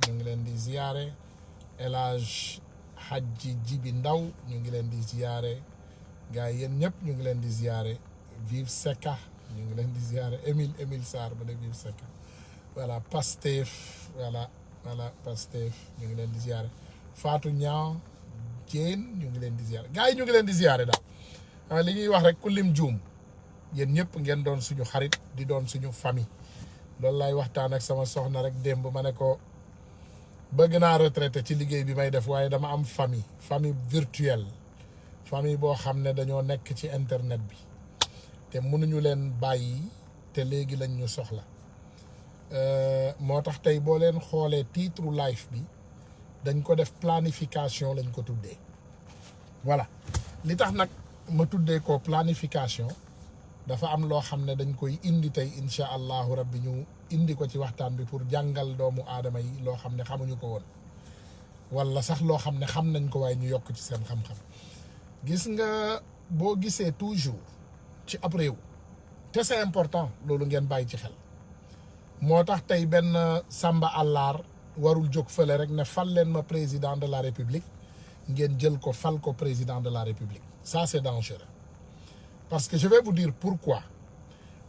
ñu ngi leen di ziyaare El Hadj Hadji Jibi Ndaw ñu ngi leen di ziyaare gars yi yéen ñëpp ñu ngi leen di ziyaare Vive Seka ñu ngi leen di ziyaare Émile Sarr ba de Vive Seka voilà Pastef voilà Pastef ñu ngi leen di ziyaare Fatou Niang Diène ñu ngi leen di ziyaare gars yi ñu ngi leen di ziyaare daal li ñuy wax rek ku lim juum yéen ñëpp ngeen doon suñu xarit di doon suñu famille loolu laay waxtaan ak sama soxna rek démb ma ne ko bëgg naa retraité ci liggéey bi may def waaye dama am famille virtuelle famille boo xam ne dañoo nekk ci internet bi te mënuñu leen bàyyi te léegi lañ ñu soxla moo tax tey boo leen xoolee titre live bi dañ ko def planification lañ ko tuddee voilà li tax nag ma tuddee ko planification dafa am loo xam ne dañ koy indi tey incha allahu rabbi ñu indi ko ci waxtaan bi pour jàngal doomu aadama yi loo xam ne xamuñu ko woon wala sax loo xam ne xam nañ ko waaye ñu yokk ci seen xam-xam gis nga boo gisee toujours ci ab réew te c'est important loolu ngeen bàyyi ci xel moo tax tey benn Samba Allaar warul jóg fële rek ne fal leen ma président de la république ngeen jël ko fal ko président de la république ça c'est dangereux parce que je vais vous dire pourquoi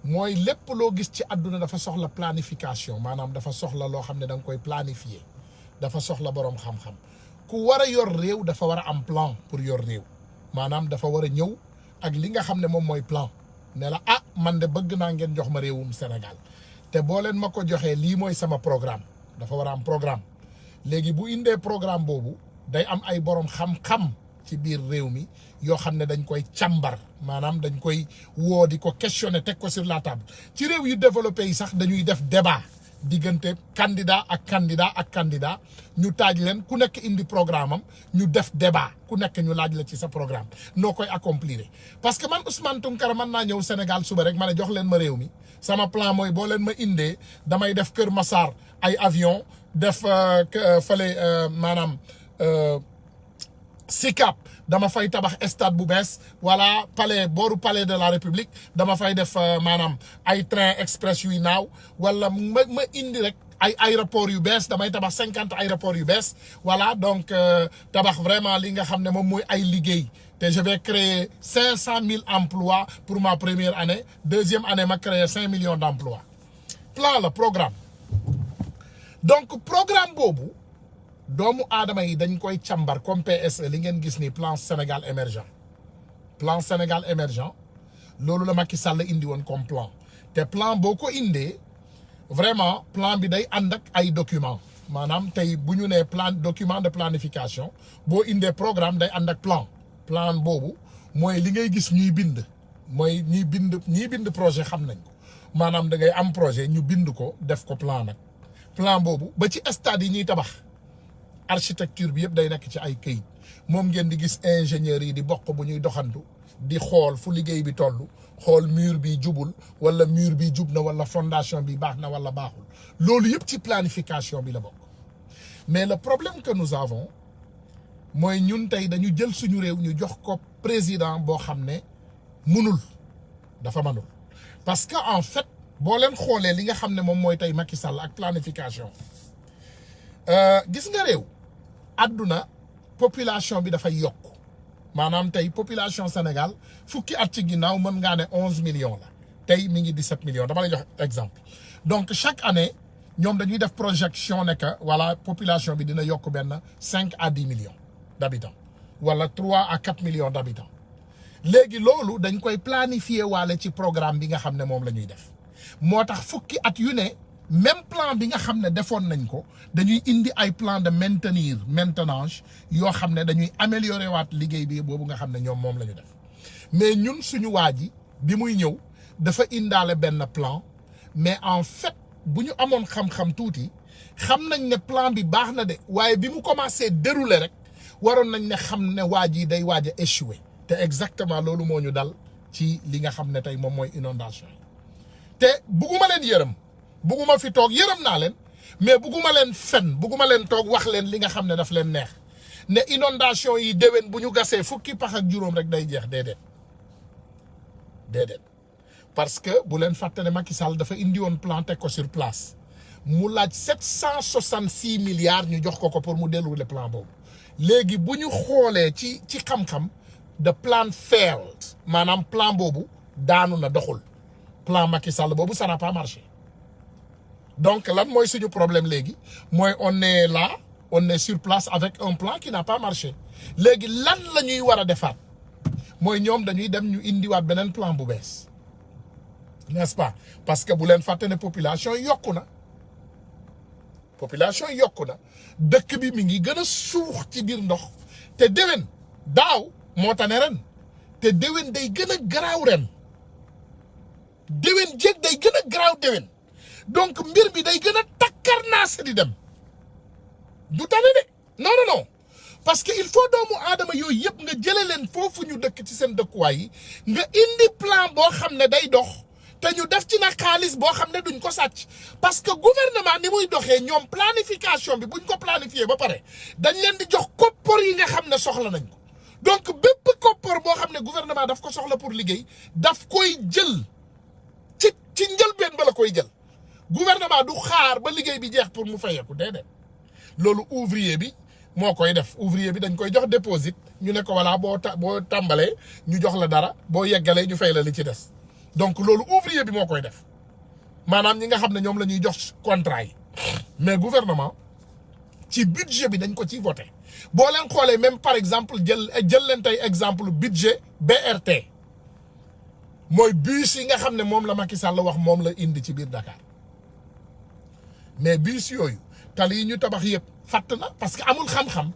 mooy lépp loo gis ci àdduna dafa soxla planification maanaam dafa soxla loo xam ne da nga koy planifier dafa soxla boroom xam-xam ku war a yor réew dafa war a am plan pour yor réew maanaam dafa war a ñëw ak li nga xam ne moom mooy plan ne la man de bëgg naa ngeen jox ma réewum Sénégal te boo leen ma ko joxee lii mooy sama programme dafa war a am programme léegi bu indee programme boobu day am ay boroom xam-xam ci biir réew mi yoo xam ne dañ koy càmbar maanaam dañ koy woo di ko questionner teg ko sur la table ci réew yu développé yi sax dañuy def débat diggante candidat ak candidat ñu taaj leen ku nekk indi programme am ñu def débat ku nekk ñu laaj la ci sa programme noo koy accomplir parce que man Ousmane Tounkara mën naa ñëw Sénégal suba rek ma ne jox leen ma réew mi sama plan mooy boo leen ma indee damay def Kër Massar ay avion def fële maanaam Sicap dama fay tabax stade bu bees voilà booru palais de la république dama fay def maanaam ay train express yuy naaw wala ma indi rek ay aéroport yu bees damay tabax 50 aéroport yu bees voilà donc tabax vraiment li nga xam ne moom mooy ay liggéey te je vais créer 500 000 emplois pour ma première année deuxième année ma créer 5 millions d'emplois plan la programme donc programme boobu doomu aadama yi dañ koy càmbar comme PSE li ngeen gis ni plan Sénégal émergent loolu la Macky Sall indi woon comme plan te plan boo ko indee vraiment plan bi day ànd ak ay document maanaam tey bu ñu nee document de planification boo indee programme day ànd ak plan boobu mooy li ngay gis ñuy bind mooy ñiy bind projet xam nañ ko maanaam da ngay am projet ñu bind ko def ko plan nag plan boobu ba ci stade yi ñuy tabax architecture bi yëpp day nekk ci ay këyit moom ngeen di gis ingénieurs yi di bokk bu ñuy doxantu di xool fu liggéey bi toll xool mur bi jubul wala mur bi jub na wala fondation bi baax na wala baaxul loolu yëpp ci planification bi la bokk mais le problème que nous avons mooy ñun tey dañu jël suñu réew ñu jox ko président boo xam ne dafa mënul parce que en fait boo leen xoolee li nga xam ne moom mooy tey Macky Sall ak planification gis nga réew àdduna population bi dafay yokk maanaam tey population Sénégal fukki at ci ginnaaw mën ngaa ne 11 millions la tey mi ngi 17 millions dama lay jox exemple donc chaque année ñoom dañuy def projection ne que voilà population bi dina yokk benn 5 à 10 millions d'habitants wala 3 à 4 millions d'habitants léegi loolu dañ koy planifier waale ci programme bi nga xam ne moom la ñuy def moo tax fukki at yu ne même plan bi nga xam ne defoon nañ ko dañuy indi ay plan de maintenance yoo xam ne dañuy améliorer waat liggéey bi boobu nga xam ne ñoom moom la ñu def mais ñun suñu waa ji bi muy ñëw dafa indaale benn plan mais en fait bu ñu amoon xam-xam tuuti xam nañ ne plan bi baax na de waaye bi mu commencé dérouler rek waroon nañ ne xam ne waa ji day waaj a échouer te exactement loolu moo ñu dal ci li nga xam ne tey moom mooy inondation yi te bugguma leen yërëm bugguma fi toog yërëm naa leen mais bugguma leen bugguma leen toog wax leen li nga xam ne daf leen neex ne inondation yi déwén bu ñu gasee fukki pax ak juróom rek day jeex déedéet parce que bu leen fàtte ne Macky Sall dafa indi woon plan teg ko sur place mu laaj 766 milliards ñu jox ko pour mu dérouler plan boobu léegi bu ñu xoolee ci xam-xam the plan failed maanaam plan boobu daanu na doxul plan Macky Sall boobu ça n'a pas marché donc lan mooy suñu problème léegi mooy on est là on est sur place avec un plan qui n'a pas marché léegi lan la ñuy war a defaat mooy ñoom dañuy dem ñu indiwaat beneen plan bu bees n'est-ce pas parce que bu leen fàtte ne population yokku na dëkk bi mi ngi gën a suux ci biir ndox te déwén daaw moo tane ren te déwén day gën a garaaw ren déwén jéeg day gën a garaaw déwén donc mbir bi day gën a takkarnaase di dem du tane de non parce que il faut doomu aadama yooyu yëpp nga jële leen foofu ñu dëkk ci seen dëkkuwaay yi nga indi plan boo xam ne day dox te ñu def ci nag xaalis boo xam ne duñ ko sàcc parce que gouvernement ni muy doxee ñoom planification bi buñ ko planifié ba pare dañ leen di jox koppar yi nga xam ne soxla nañ ko donc bépp koppar boo xam ne gouvernement daf ko soxla pour liggéey daf koy jël ci njëlbeen ba la koy jël gouvernement du xaar ba liggéey bi jeex pour mu fayeeku déedéet loolu ouvrier bi moo koy def ouvrier bi dañ koy jox déposit ñu ne ko voilà boo tàmbalee ñu jox la dara boo yeggalee ñu fay la li ci des donc loolu ouvrier bi moo koy def maanaam ñi nga xam ne ñoom la ñuy jox contrat yi mais gouvernement ci budget bi dañ ko ciy voté boo leen xoolee même par exemple jël leen tey exemple budget BRT mooy bus yi nga xam ne moom la Macky Sall wax moom la indi ci biir Dakar mais bus yooyu tali yi ñu tabax yëpp fatt na parce que amul xam-xam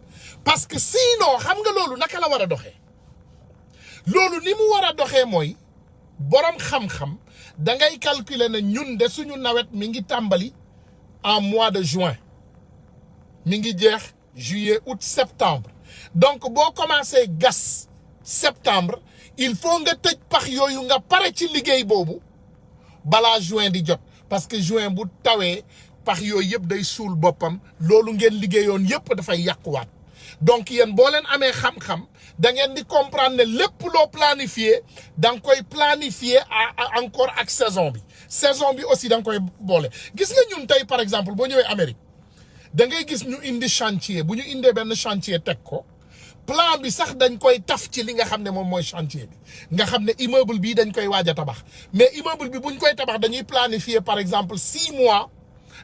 parce que sinon xam nga loolu naka la war a doxee loolu ni mu war a doxee mooy borom xam-xam da ngay calculer ne ñun de suñu nawet mi ngi tàmbali en mois de juin mi ngi jeex juillet août septembre donc boo commencé gas septembre il faut nga tëj pax yooyu nga pare ci liggéey boobu balaa juin di jot parce que juin bu tawee pax yooyu yëpp day suul boppam loolu ngeen liggéeyoon yëpp dafay yàquwaat donc yéen boo leen amee xam-xam da ngeen di comprendre ne lépp loo planifié da nga koy planifié encore ak saison bi aussi da nga koy boole gis nga ñun tey par exemple boo ñëwee Amérique da ngay gis ñu indi chantier bu ñu indee benn chantier teg ko plan bi sax dañ koy taf ci li nga xam ne moom mooy chantier bi nga xam ne immeuble bii dañ koy waaj a tabax mais immeuble bi buñ koy tabax dañuy planifier par exemple 6 mois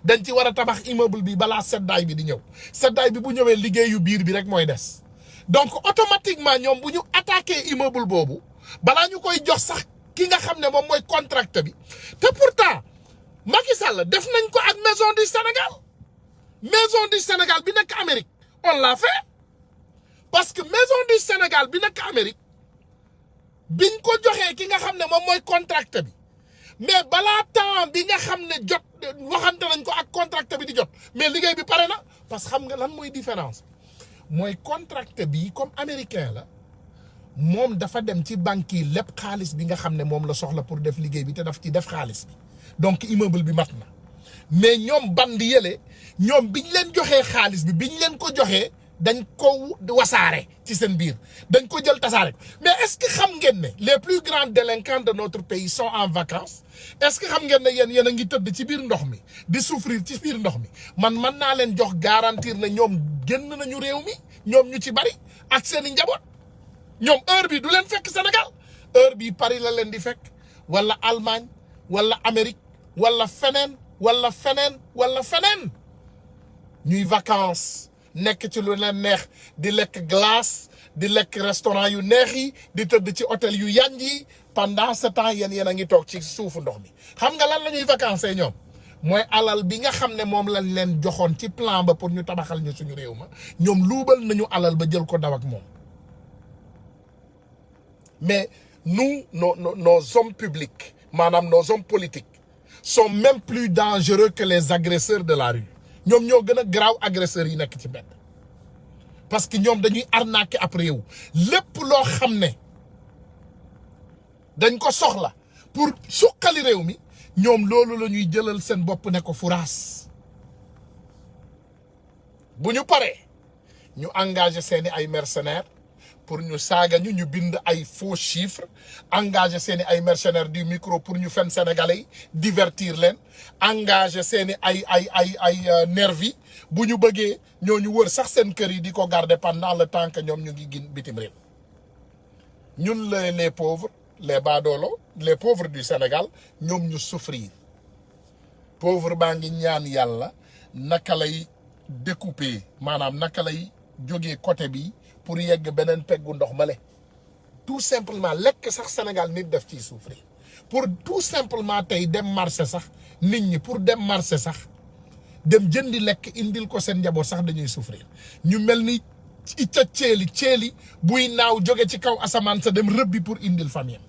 dañ ci war a tabax immeuble bi balaa seddaay bi di ñëw seddaay bi bu ñëwee liggéeyu biir bi rek mooy des donc automatiquement ñoom bu ñu attaqué immeuble boobu balaa ñu koy jox sax ki nga xam ne moom mooy contracte bi te pourtant Macky Sall def nañ ko ak maison du Sénégal bi nekk Amérique on l'a fait parce que maison du Sénégal bi nekk Amérique biñ ko joxee ki nga xam ne moom mooy contracte bi mais balaa temps bi nga xam ne jot waxante nañ ko ak contracte bi di jot mais liggéey bi pare na parce que xam nga lan mooy différence mooy contracte bi comme américain la moom dafa dem ci banque yi lépp xaalis bi nga xam ne moom la soxla pour def liggéey bi te daf ci def xaalis bi donc immeuble bi mat na mais ñoom bandi yële ñoom biñ leen joxee xaalis bi biñ leen ko joxee dañ ko wasaare ci seen biir dañ ko jël tasaare mais est-ce que xam ngeen ne les plus grands délinquants de notre pays sont en vacances est-ce que xam ngeen ne yéen a ngi tëdd ci biir ndox mi di souffrir ci biir ndox mi man mën naa leen jox garantir ne ñoom génn nañu réew mi ñoom ñu ci bari ak seen i njaboot ñoom heure bi du leen fekk Sénégal heure bi Paris la leen di fekk wala Allemagne wala Amérique wala feneen ñuy vacances nekk ci lu leen neex di lekk glace di lekk restaurant yu neex yi di tëdd ci hôtel yu yanj yi pendant ce temps yéen a ngi toog ci suufu ndox mi xam nga lan la ñuy vacances ñoom mooy alal bi nga xam ne moom lañ leen joxoon ci plan ba pour ñu tabaxal ñu suñu réew ma ñoom luubal nañu alal ba jël ko daw ak moom mais nous nos hommes publics maanaam nos hommes politiques sont même plus dangereux que les agresseurs de la rue ñoom ñoo gën a garaaw agresseurs yi nekk ci mbedd parce que ñoom dañuy arnaquer ab réew lépp loo xam ne dañ ko soxla pour suqali réew mi ñoom loolu la ñuy jëlal seen bopp ne ko furaas bu ñu paree ñu engagé seeni ay mercenaires pour ñu saaga ñu bind ay faux chiffres engagé seeni ay mercenaires du micro pour ñu fen sénégalais yi divertir leen engagé seeni ay nervi bu ñu bëggee ñooñu wër sax seen kër yi di ko garder pendant le temps que ñoom ñu ngi gin bitim réew ñun les pauvres les badoolos les pauvres du Sénégal ñoom ñu souffrir pauvre baa ngi ñaan yàlla naka lay découper maanaam naka lay jógee côté bi pour yegg beneen peggu ndox male tout simplement lekk sax Sénégal nit def ciy souffrir pour tout simplement tey dem marché sax nit ñi pour dem marché sax dem jëndi lekk indil ko seen njaboot sax dañuy souffrir ñu mel ni ci ca ceeli buy naaw jóge ci kaw asamaan sa dem rëbbi pour indil famille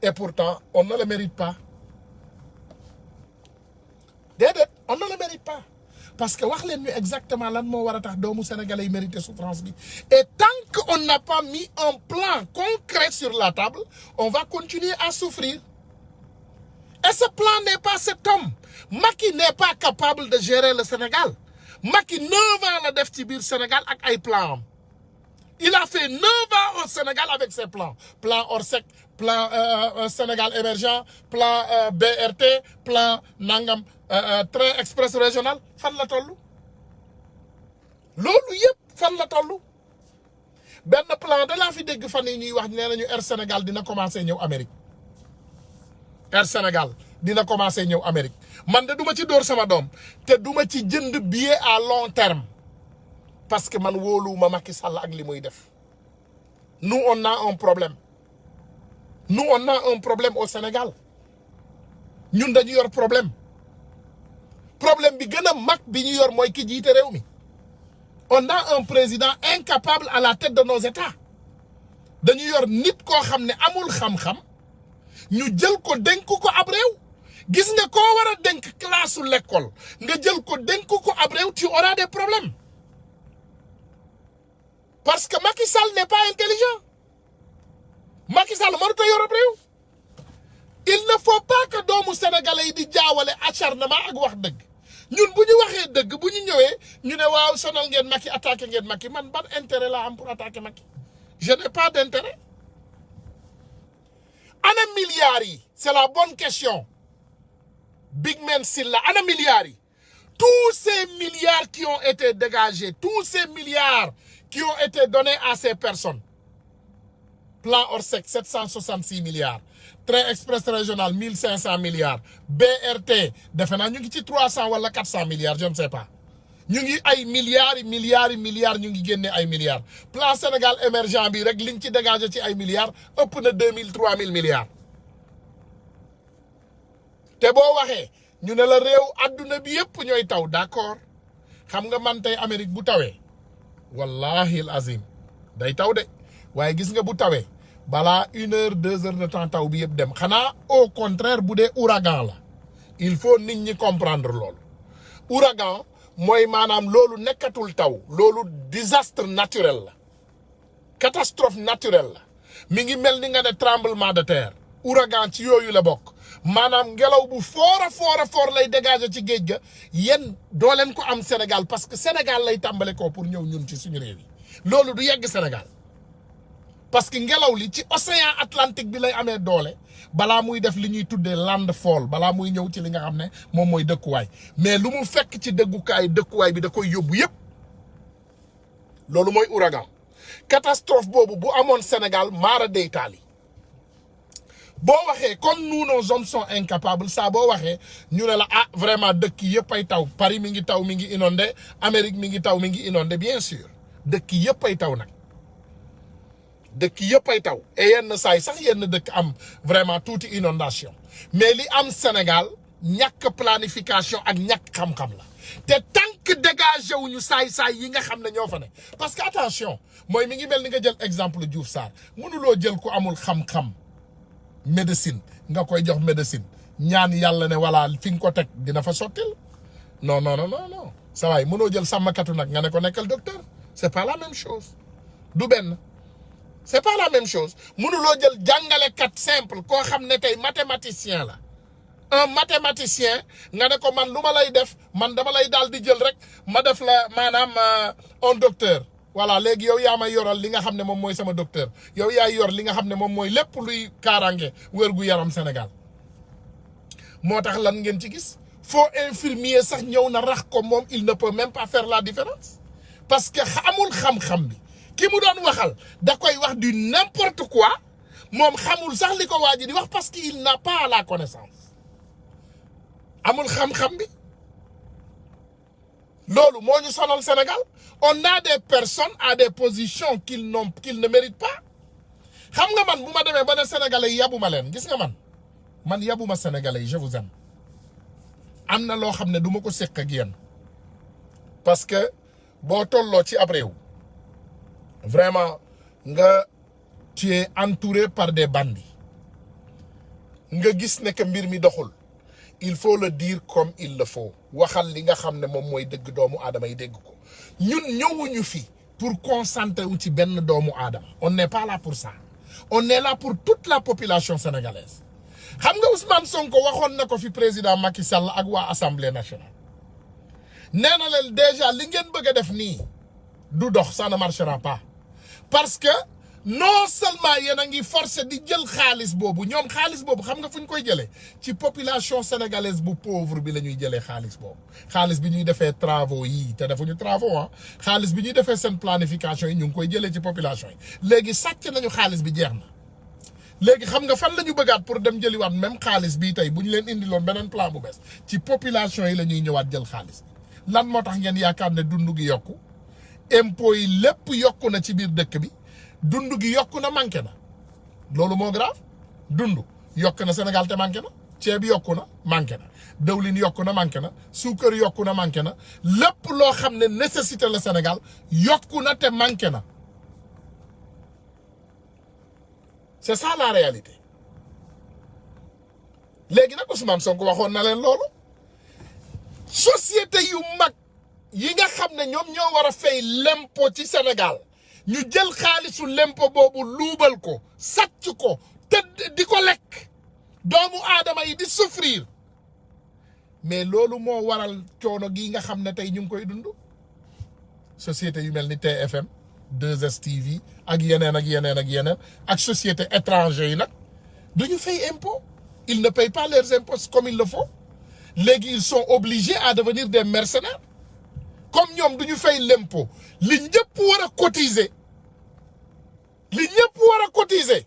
et pourtant on ne le mérite pas déedéet on ne le mérite pas parce que wax leen ñu exactement lan moo war a tax doomu sénégalais yi mérité souffrance bi et tant qu'on n'a pas mis un plan concret sur la table on va continuer à souffrir et ce plan n'est pas cet homme Macky n'est pas capable de gérer le Sénégal Macky 9 ans la def ci biir Sénégal ak ay plan am il a fait 9 ans au Sénégal avec ses plans plan Orsec plan Sénégal émergent plan BRT plan nangam train express régional fan la toll loolu yëpp fan la toll benn plan da laa fi dégg fan yi ñuy wax nee nañu Air Sénégal dina commencer ñëw Amérique Air Sénégal dina commencer ñëw Amérique man de duma ci dóor sama doom te duma ci jënd billet à long terme parce que man wóoluwuma Macky Sall ak li muy def nous on a un problème au Sénégal ñun dañu yor problème bi gën a mag bi ñu yor mooy ki jiite réew mi on a un président incapable à la tête de nos États dañu yor nit koo xam ne amul xam-xam ñu jël ko dénk ko ab réew gis nga koo war a dénk classe l'école nga jël ko dénk ko ab réew tu auras des problèmes parce que Macky Sall n'est pas intelligent Macky Sall mënut a yor ab réew il ne faut pas que doomu sénégalais yi di jaawale acharnement ak wax dëgg ñun bu ñu waxee dëgg bu ñu ñëwee ñu ne waaw sonal ngeen Macky attaqué ngeen Macky man ban intérêt laa am pour attaquer Macky je n'ai pas d'intérêt ana milliards yi c'est la bonne question Big Man Silla ana milliards yi tous ces milliards qui ont été dégagés tous ces milliards qui ont été donnés à ces personnes plan Orsec 766 milliards train express régional 1500 milliards BRT defe naa ñu ngi ci 300 wala 400 milliards je ne sais pas ñu ngi ay milliards ñu ngi génne ay milliards plan Sénégal émergent bi rek liñ ci dégagé ci ay milliards ëpp na 2000 3000 milliards te boo waxee ñu ne la réew adduna bi yëpp ñooy taw d'accord xam nga man tey Amérique bu tawee wallahi al azim day taw de waaye gis nga bu tawee balaa 1 heure 2 heures de temps taw bi yëpp dem xanaa au contraire bu dee ouragan la il faut nit ñi comprendre loolu ouragan mooy maanaam loolu nekkatul taw loolu désastre naturel la catastrophe naturelle la mi ngi mel ni nga ne tremblement de terre ouragan ci yooyu la bokk maanaam ngelaw bu foor lay dégager ci géej ga yéen doo leen ko am Sénégal parce que Sénégal lay tàmbale ko pour ñëw ñun ci suñu réew yi loolu du yegg Sénégal parce que ngelaw li ci océan Atlantique bi lay amee doole balaa muy def li ñuy tuddee landfall balaa muy ñëw ci li nga xam ne moom mooy dëkkuwaay mais lu mu fekk ci dëkkuwaay bi da koy yóbbu yëpp loolu mooy ouragan catastrophe boobu bu amoon Sénégal maara day taali boo waxee comme nous nos hommes sont incapables saa boo waxee ñu ne la ah vraiment dëkk yëpp ay taw Paris mi ngi taw mi ngi inondé Amérique mi ngi taw mi ngi inondé bien sûr dëkk yëpp ay taw nag dëkk yëpp ay taw et yenn saay sax yenn dëkk am vraiment tuuti inondation mais li am Sénégal ñàkk planification ak ñàkk xam-xam la te tant que dégagé wuñu saay-saay yi nga xam ne ñoo fa ne parce que attention mooy mi ngi mel ni nga jël exemple Diouf Sarr mënuloo jël ku amul xam-xam médecine nga koy jox médecine ñaan yàlla ne voilà fi nga ko teg dina fa sottil non sa waay mënoo jël sàmmkatu nag nga ne ko nekkal docteur c'est pas la même chose du benn c'est pas la même chose mënuloo jël jàngalekat simple koo xam ne tey mathématicien la un mathématicien nga ne ko man lu ma lay def man dama lay daal di jël rek ma def la maanaam un docteur voilà léegi yow yaa may yoral li nga xam ne moom mooy sama docteur yow yaa yor li nga xam ne moom mooy lépp luy kaaraange wér-gu-yaram Sénégal moo tax lan ngeen ci gis faux infirmier sax ñëw na rax ko moom il ne peut même pas faire la différence parce que amul xam-xam bi ki mu doon waxal da koy wax du n'importe quoi moom xamul sax li ko waa ji di wax parce qu'il n'a pas la connaissance amul xam-xam bi loolu moo ñu sonal Sénégal on a des personnes à des positions qu'ils ne méritent pas xam nga man bu ma demee ba ne Sénégalais yi yabuma leen gis nga man yabuma Sénégalais yi je vous aime am na loo xam ne du ma ko séq ak yéen parce que boo tolloo ci ab réew vraiment nga tu es entouré par des bandits nga gis ne que mbir mi doxul il faut le dire comme il le faut waxal li nga xam ne moom mooy dëgg doomu aadama yi dégg ko ñun ñëwuñu fi pour concentrer wu ci benn doomu aadama on n'est pas là pour ça on est là pour toute la population sénégalaise xam nga Ousmane Sonko waxoon na ko fi président Macky Sall ak waa assemblée nationale nee na leen déjà li ngeen bëgg a def nii du dox ça ne marchera pas parce que non seulement yéen a ngi forcé di jël xaalis boobu ñoom xaalis boobu xam nga fu ñu koy jëlee ci population sénégalaise bu pauvre bi la ñuy jëlee xaalis boobu xaalis bi ñuy defee travaux yi te defuñu travaux ah xaalis bi ñuy defee seen planification yi ñu ngi koy jëlee ci population yi léegi sàcc nañu xaalis bi jeex na léegi xam nga fan la ñu bëggaat pour dem jëliwaat même xaalis bii tey bu ñu leen indiloon beneen plan bu bees ci population yi la ñuy ñëwaat jël xaalis bi lan moo tax ngeen yaakaar ne dund gi yokku impôts yi lépp yokku na ci biir dëkk bi dund gi yokku na manqué na loolu moo grave dund yokk na Sénégal te manqué na ceeb yokku na manqué na dawlin yokku na manqué na suukar yokku na manqué na lépp loo xam ne nécessité la Sénégal yokku na te manqué na c'est ça la réalité léegi nag Ousmane Sonko waxoon na leen loolu société yu mag yi nga xam ne ñoom ñoo war a fay l'impôt ci Sénégal ñu jël xaalisu l'impôt boobu luubal ko sàcc ko te di ko lekk doomu aadama yi di souffrir mais loolu moo waral coono gi nga xam ne tey ñu ngi koy dund société yu mel ni TFM 2STV ak yeneen ak yeneen ak yeneen ak société étranger yi nag duñu fay impôt ils ne payent pas leurs impôts comme il le faut léegi ils sont obligés à devenir des mercenaires comme ñoom duñu fay l'impôt li ñëpp war a cotiser li ñëpp war a cotiser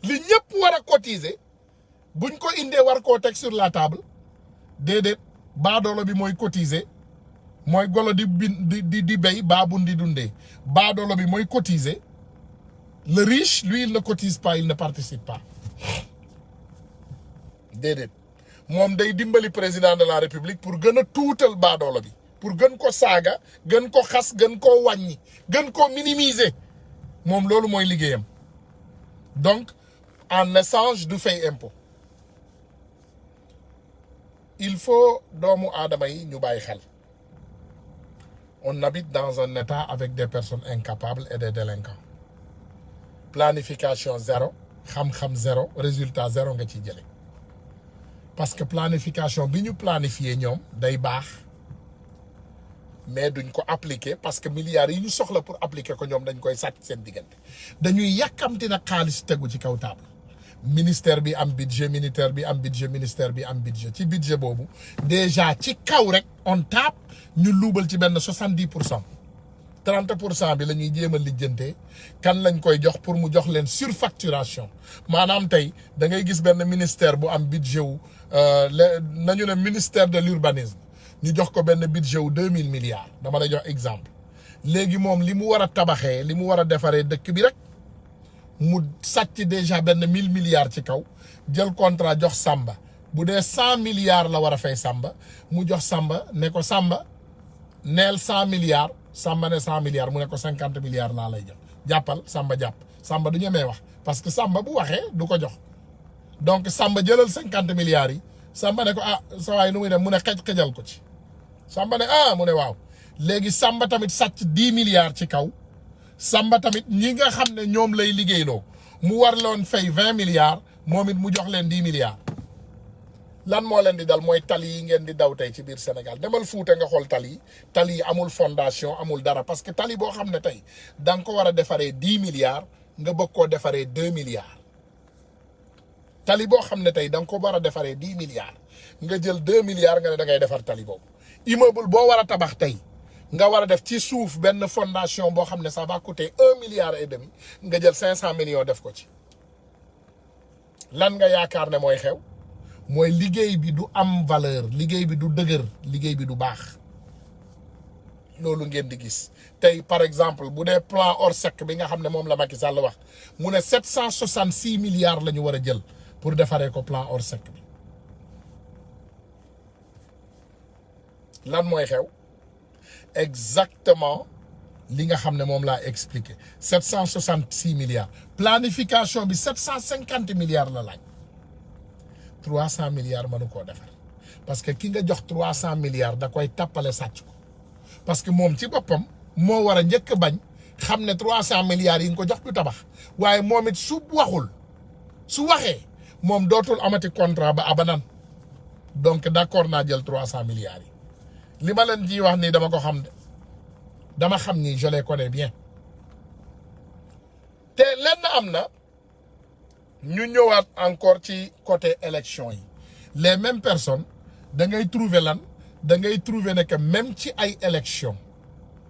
li ñëpp war a cotiser buñ ko indee war koo teg sur la table déedéet baadoolo bi mooy cotiser mooy golo di béy baabun di dundee baadoolo bi mooy cotiser le riche lui il ne cotise pas il ne participe pas déedéet moom day dimbali président de la république pour gën a tuutal baadoolo bi pour gën ko saaga gën ko xas gën koo wàññi gën koo minimiser moom loolu mooy liggéeyam donc en échange du fay impôt il faut doomu aadama yi ñu bàyyi xel on habite dans un état avec des personnes incapables et des délinquants planification zéro xam-xam zéro résultat zéro nga ciy jële parce que planification bi ñu planifié ñoom day baax mais duñ ko appliquer parce que milliards yi ñu soxla pour appliquer ko ñoom dañ koy sàcc seen diggante dañuy yàkkamti nag xaalis tegu ci kaw table ministère bi am budget ministère bi am budget ministère bi am budget ci budget boobu déjà ci kaw rek on tape ñu luubal ci benn 70% 30% bi la ñuy jéem a lijjantee kan lañ koy jox pour mu jox leen surfacturation maanaam tey da ngay gis benn ministère bu am budget wu nañu ne ministère de l'urbanisme ñu jox ko benn budget wu 2000 milliards dama lay jox exemple léegi moom li mu war a tabaxee li mu war a defaree dëkk bi rek mu sàcc déjà benn 1000 milliards ci kaw jël contrat jox Samba bu dee 100 milliards la war a fay Samba mu jox Samba ne ko Samba neel 100 milliards Samba ne 100 milliards mu ne ko 50 milliards laa lay jox jàppal Samba jàpp Samba du ñemee wax parce que Samba bu waxee du ko jox donc Samba jëlal 50 milliards yi Samba ne ko ah sa waay nu muy dem mu ne xëjal ko ci Samba ne ah mu ne waaw léegi Samba tamit sàcc 10 milliards ci kaw Samba tamit ñi nga xam ne ñoom lay liggéeyloo mu war loon fay 20 milliards moom it mu jox leen 10 milliards lan moo leen di dal mooy tali yi ngeen di daw tey ci biir Sénégal demal Fuuta nga xool tali yi amul fondation amul dara parce que tali boo xam ne tey da nga ko war a defaree 10 milliards nga bëgg koo defaree 2 milliards tali boo xam ne tey da nga ko war a defaree 10 milliards nga jël 2 milliards nga ne da ngay defar tali boobu immeuble boo war a tabax tey nga war a def ci suuf benn fondation boo xam ne ça va coûter 1 milliard et demi nga jël 500 millions def ko ci lan nga yaakaar ne mooy xew mooy liggéey bi du am valeur liggéey bi du dëgër liggéey bi du baax loolu ngeen di gis tey par exemple bu dee plan Orsec bi nga xam ne moom la Macky Sall wax mu ne 766 milliards la ñu war a jël pour defaree ko plan Orsec bi lan mooy xew exactement li nga xam ne moom laa expliqué 766 milliards planification bi 750 milliards la laaj 300 milliards mënu koo defar parce que ki nga jox 300 milliards da koy tàppale sàcc ko parce que moom ci boppam moo war a njëkk bañ xam ne 300 milliards yi nga ko jox du tabax waaye moom it su waxul su waxee moom dootul amati contrat ba abadan donc d'accord naa jël 300 milliards yi li ma leen ji wax nii dama ko xam de dama xam ni je les connais bien te lenn am na ñu ñëwaat encore ci côté élection yi les mêmes personnes da ngay trouver lan da ngay trouver ne que même ci ay élection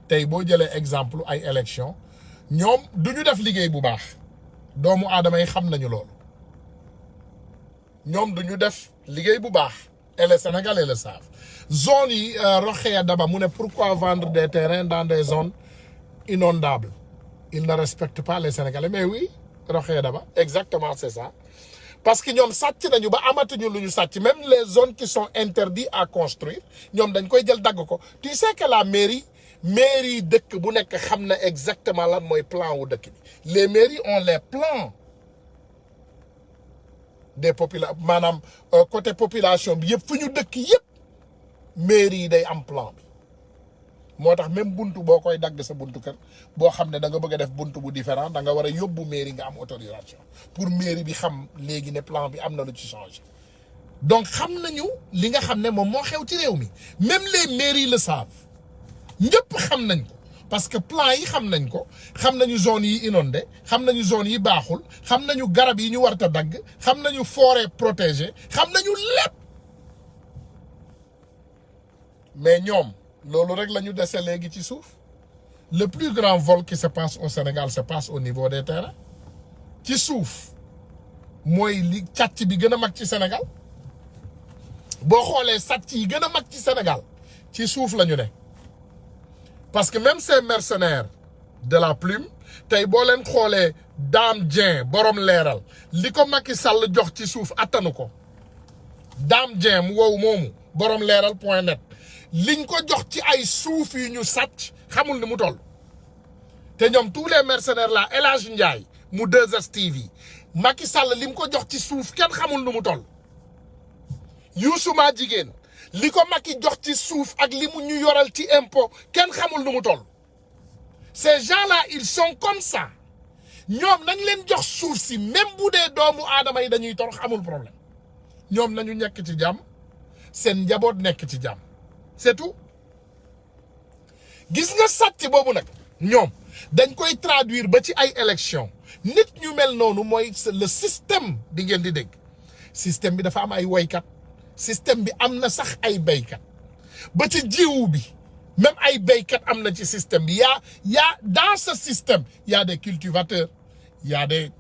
tey boo jëlee exemple ay élection ñoom du ñu def liggéey bu baax doomu aadama yi xam nañu loolu ñoom du ñu def liggéey bu baax et les Sénégalais le savent zones yi Rokhaya Daba mu ne pourquoi vendre des terrains dans des zones inondables ils ne respectent pas les Sénégalais mais oui Rokhaya Daba exactement c'est ça parce que ñoom sàcc nañu ba amatuñu lu ñu sàcc même les zones qui sont interdites à construire ñoom dañ koy jël dagg ko tu sais que la mairie dëkk bu nekk xam na exactement lan mooy plan wu dëkk bi les mairies ont les plans des maanaam côté population bi yëpp fu ñu dëkk yëpp mairie yi day am plan bi moo tax même buntu boo koy dagg sa buntu kër boo xam ne da nga bëgg a def buntu bu différent da nga war a yóbbu mairie nga am autorisation pour mairie bi xam léegi ne plan bi am na lu ci changé donc xam nañu li nga xam ne moom moo xew ci réew mi même les mairies le savent ñëpp xam nañ ko parce que plan yi xam nañ ko xam nañu zone yi inondé xam nañu zone yi baaxul xam nañu garab yi ñu war a dagg xam nañu forêt protégée xam nañu lépp mais ñoom loolu rek la ñu dese léegi ci suuf le plus grand vol qui se passe au Sénégal se passe au niveau des terrains ci suuf mooy li càcc bi gën a mag ci Sénégal boo xoolee sàcc yi gën a mag ci Sénégal ci suuf la ñu ne parce que même ces mercenaires de la plume tey boo leen xoolee Dame Dieng borom leeral li ko Macky Sall jox ci suuf attanu ko Dame Dieng mu wow moomu borom leeral point net liñ ko jox ci ay suuf yu ñu sàcc xamul ni mu toll te ñoom tous les mercenaires là El Hadj Ndiaye mu 2STV Macky Sall li mu ko jox ci suuf kenn xamul nu mu toll Youssou maa jigéen li ko Macky jox ci suuf ak li mu ñu yoral ci impôt kenn xamul nu mu toll ces gens-là ils sont comme ça ñoom nañ leen jox suuf si même bu dee doomu aadama yi dañuy torox amul problème ñoom nañu nekk ci jàmm seen njaboot nekk ci jàmm c'est tout gis nga sàcc boobu nag ñoom dañ koy traduire ba ci ay élection nit ñu mel noonu mooy le système bi ngeen di dégg système bi dafa am ay woykat système bi am na sax ay béykat ba ci jiwu bi même ay béykat am na ci système bi yaa dans ce système y a des cultivateurs y a des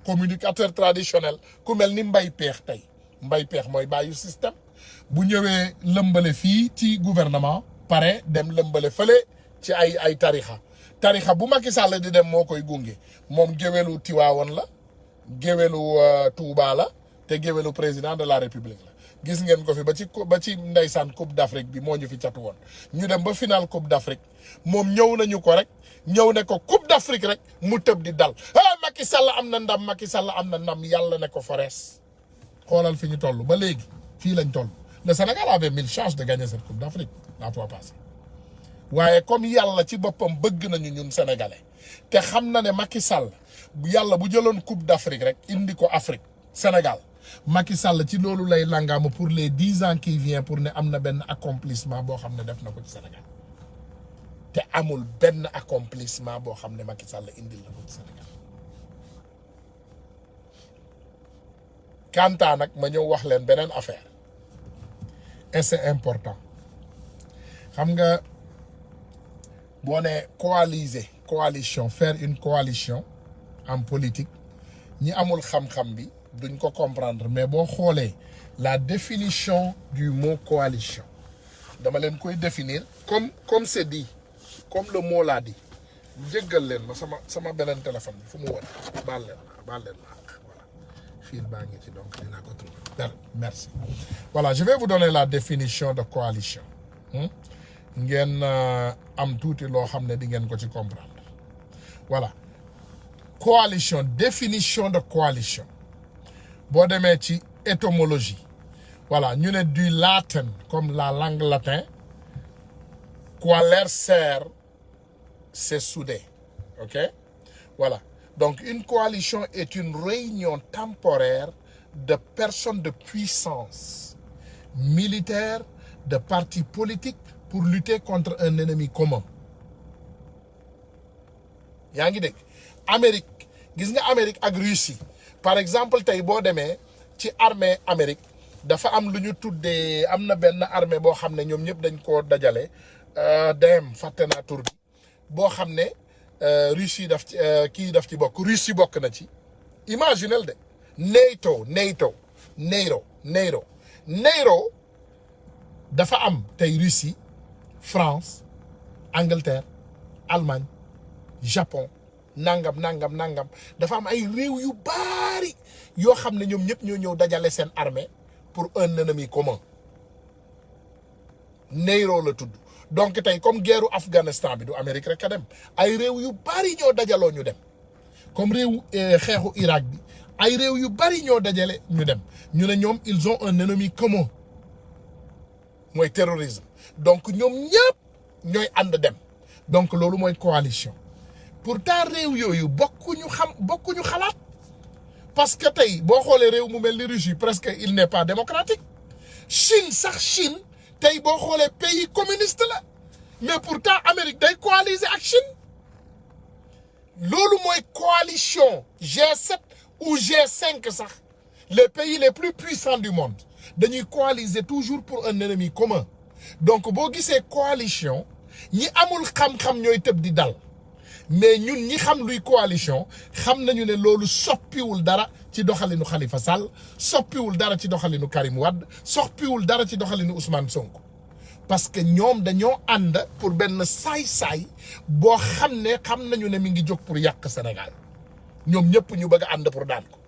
communicateurs traditionnels ku mel ni Mbaye Peex tey Mbaye Peex mooy bàyyi système bu ñëwee lëmbale fii ci gouvernement pare dem lëmbale fële ci ay tarixa bu Macky Sall di dem moo koy gunge moom géwélu Tiwaawoon la géwélu Touba la te géwélu président de la République la gis ngeen ko fi ba ci ndeysaan Coupe d'Afrique bi moo ñu fi catu woon ñu dem ba final Coupe d'Afrique moom ñëw nañu ko rek ñëw ne ko Coupe d'Afrique rek mu tëb di dal Macky Sall am na ndam Macky Sall am na ndam yàlla ne ko forees xoolal fi ñu toll ba léegi fii lañ toll le Sénégal avait 1000 chances de gagner cette Coupe d'Afrique la fois passée waaye comme yàlla ci boppam bëgg nañu ñun sénégalais te xam na ne Macky Sall yàlla bu jëloon Coupe d'Afrique rek indi ko Afrique Sénégal Macky Sall ci loolu lay langaamu pour les 10 ans qui viennent pour ne am na benn accomplissement boo xam ne def na ko ci Sénégal te amul benn accomplissement boo xam ne Macky Sall indil na ko ci Sénégal. Kanta nag ma ñëw wax leen beneen affaire et c'est important xam nga boo ne coalition faire une coalition en politique ñi amul xam-xam bi duñ ko comprendre mais boo xoolee la définition du mot coalition dama leen koy définir comme c'est dit comme le mot l'a dit jéggal leen ma sama beneen téléphone bi fu mu woon baal leen ma voilà fil baa ngi ci donc dinaa ko trouver merci voilà je vais vous donner la définition de coalition ngeen am tuuti loo xam ne di ngeen ko ci comprendre voilà coalition définition de coalition boo demee ci étymologie voilà ñu ne du latin comme la langue latin coalescer c'est souder ok voilà donc une coalition est une réunion temporaire de personnes de puissance militaire de partis politiques pour lutter contre un ennemi commun yaa ngi dégg Amérique gis nga Amérique ak Russie par exemple tey boo demee ci armée Amérique dafa am lu ñu tuddee am na benn armée boo xam ne ñoom ñëpp dañ koo dajale fàtte naa tur bi boo xam ne Russie daf ci kii daf ci bokk Russie bokk na ci imaginel de NATO dafa am tey Russie France Angleterre Allemagne Japon nangam dafa am ay réew yu bari yoo xam ne ñoom ñëpp ñoo ñëw dajale seen armée pour un ennemi commun NATO la tudd donc tey comme guerru Afghanistan bi du Amérique rek a dem ay réew yu bari ñoo dajaloo ñu dem comme réew xeexu Irak bi ay réew yu bari ñoo dajale ñu dem ñu ne ñoom ils ont un ennemi commun mooy terrorisme donc ñoom ñëpp ñooy ànd dem donc loolu mooy coalition pourtant réew yooyu bokkuñu xalaat parce que tey boo xoolee réew mu mel ni Russie presque il n'est pas démocratique Chine tey boo xoolee pays communiste la mais pourtant Amérique day coaliser ak Chine loolu mooy coalition G7 ou G5 sax les pays les plus puissants du monde dañuy coaliser toujours pour un ennemi commun donc boo gisee coalition ñi amul xam-xam ñooy tëb di dal mais ñun ñi xam luy coalition xam nañu ne loolu soppiwul dara ci doxalinu Khalifa Sall soppiwul dara ci doxalinu Karim Wade soppiwul dara ci doxalinu Ousmane Sonko parce que ñoom dañoo ànd pour benn saay-saay boo xam nañu ne mi ngi jóg pour yàq Sénégal ñoom ñëpp ñu bëgg a ànd pour daan ko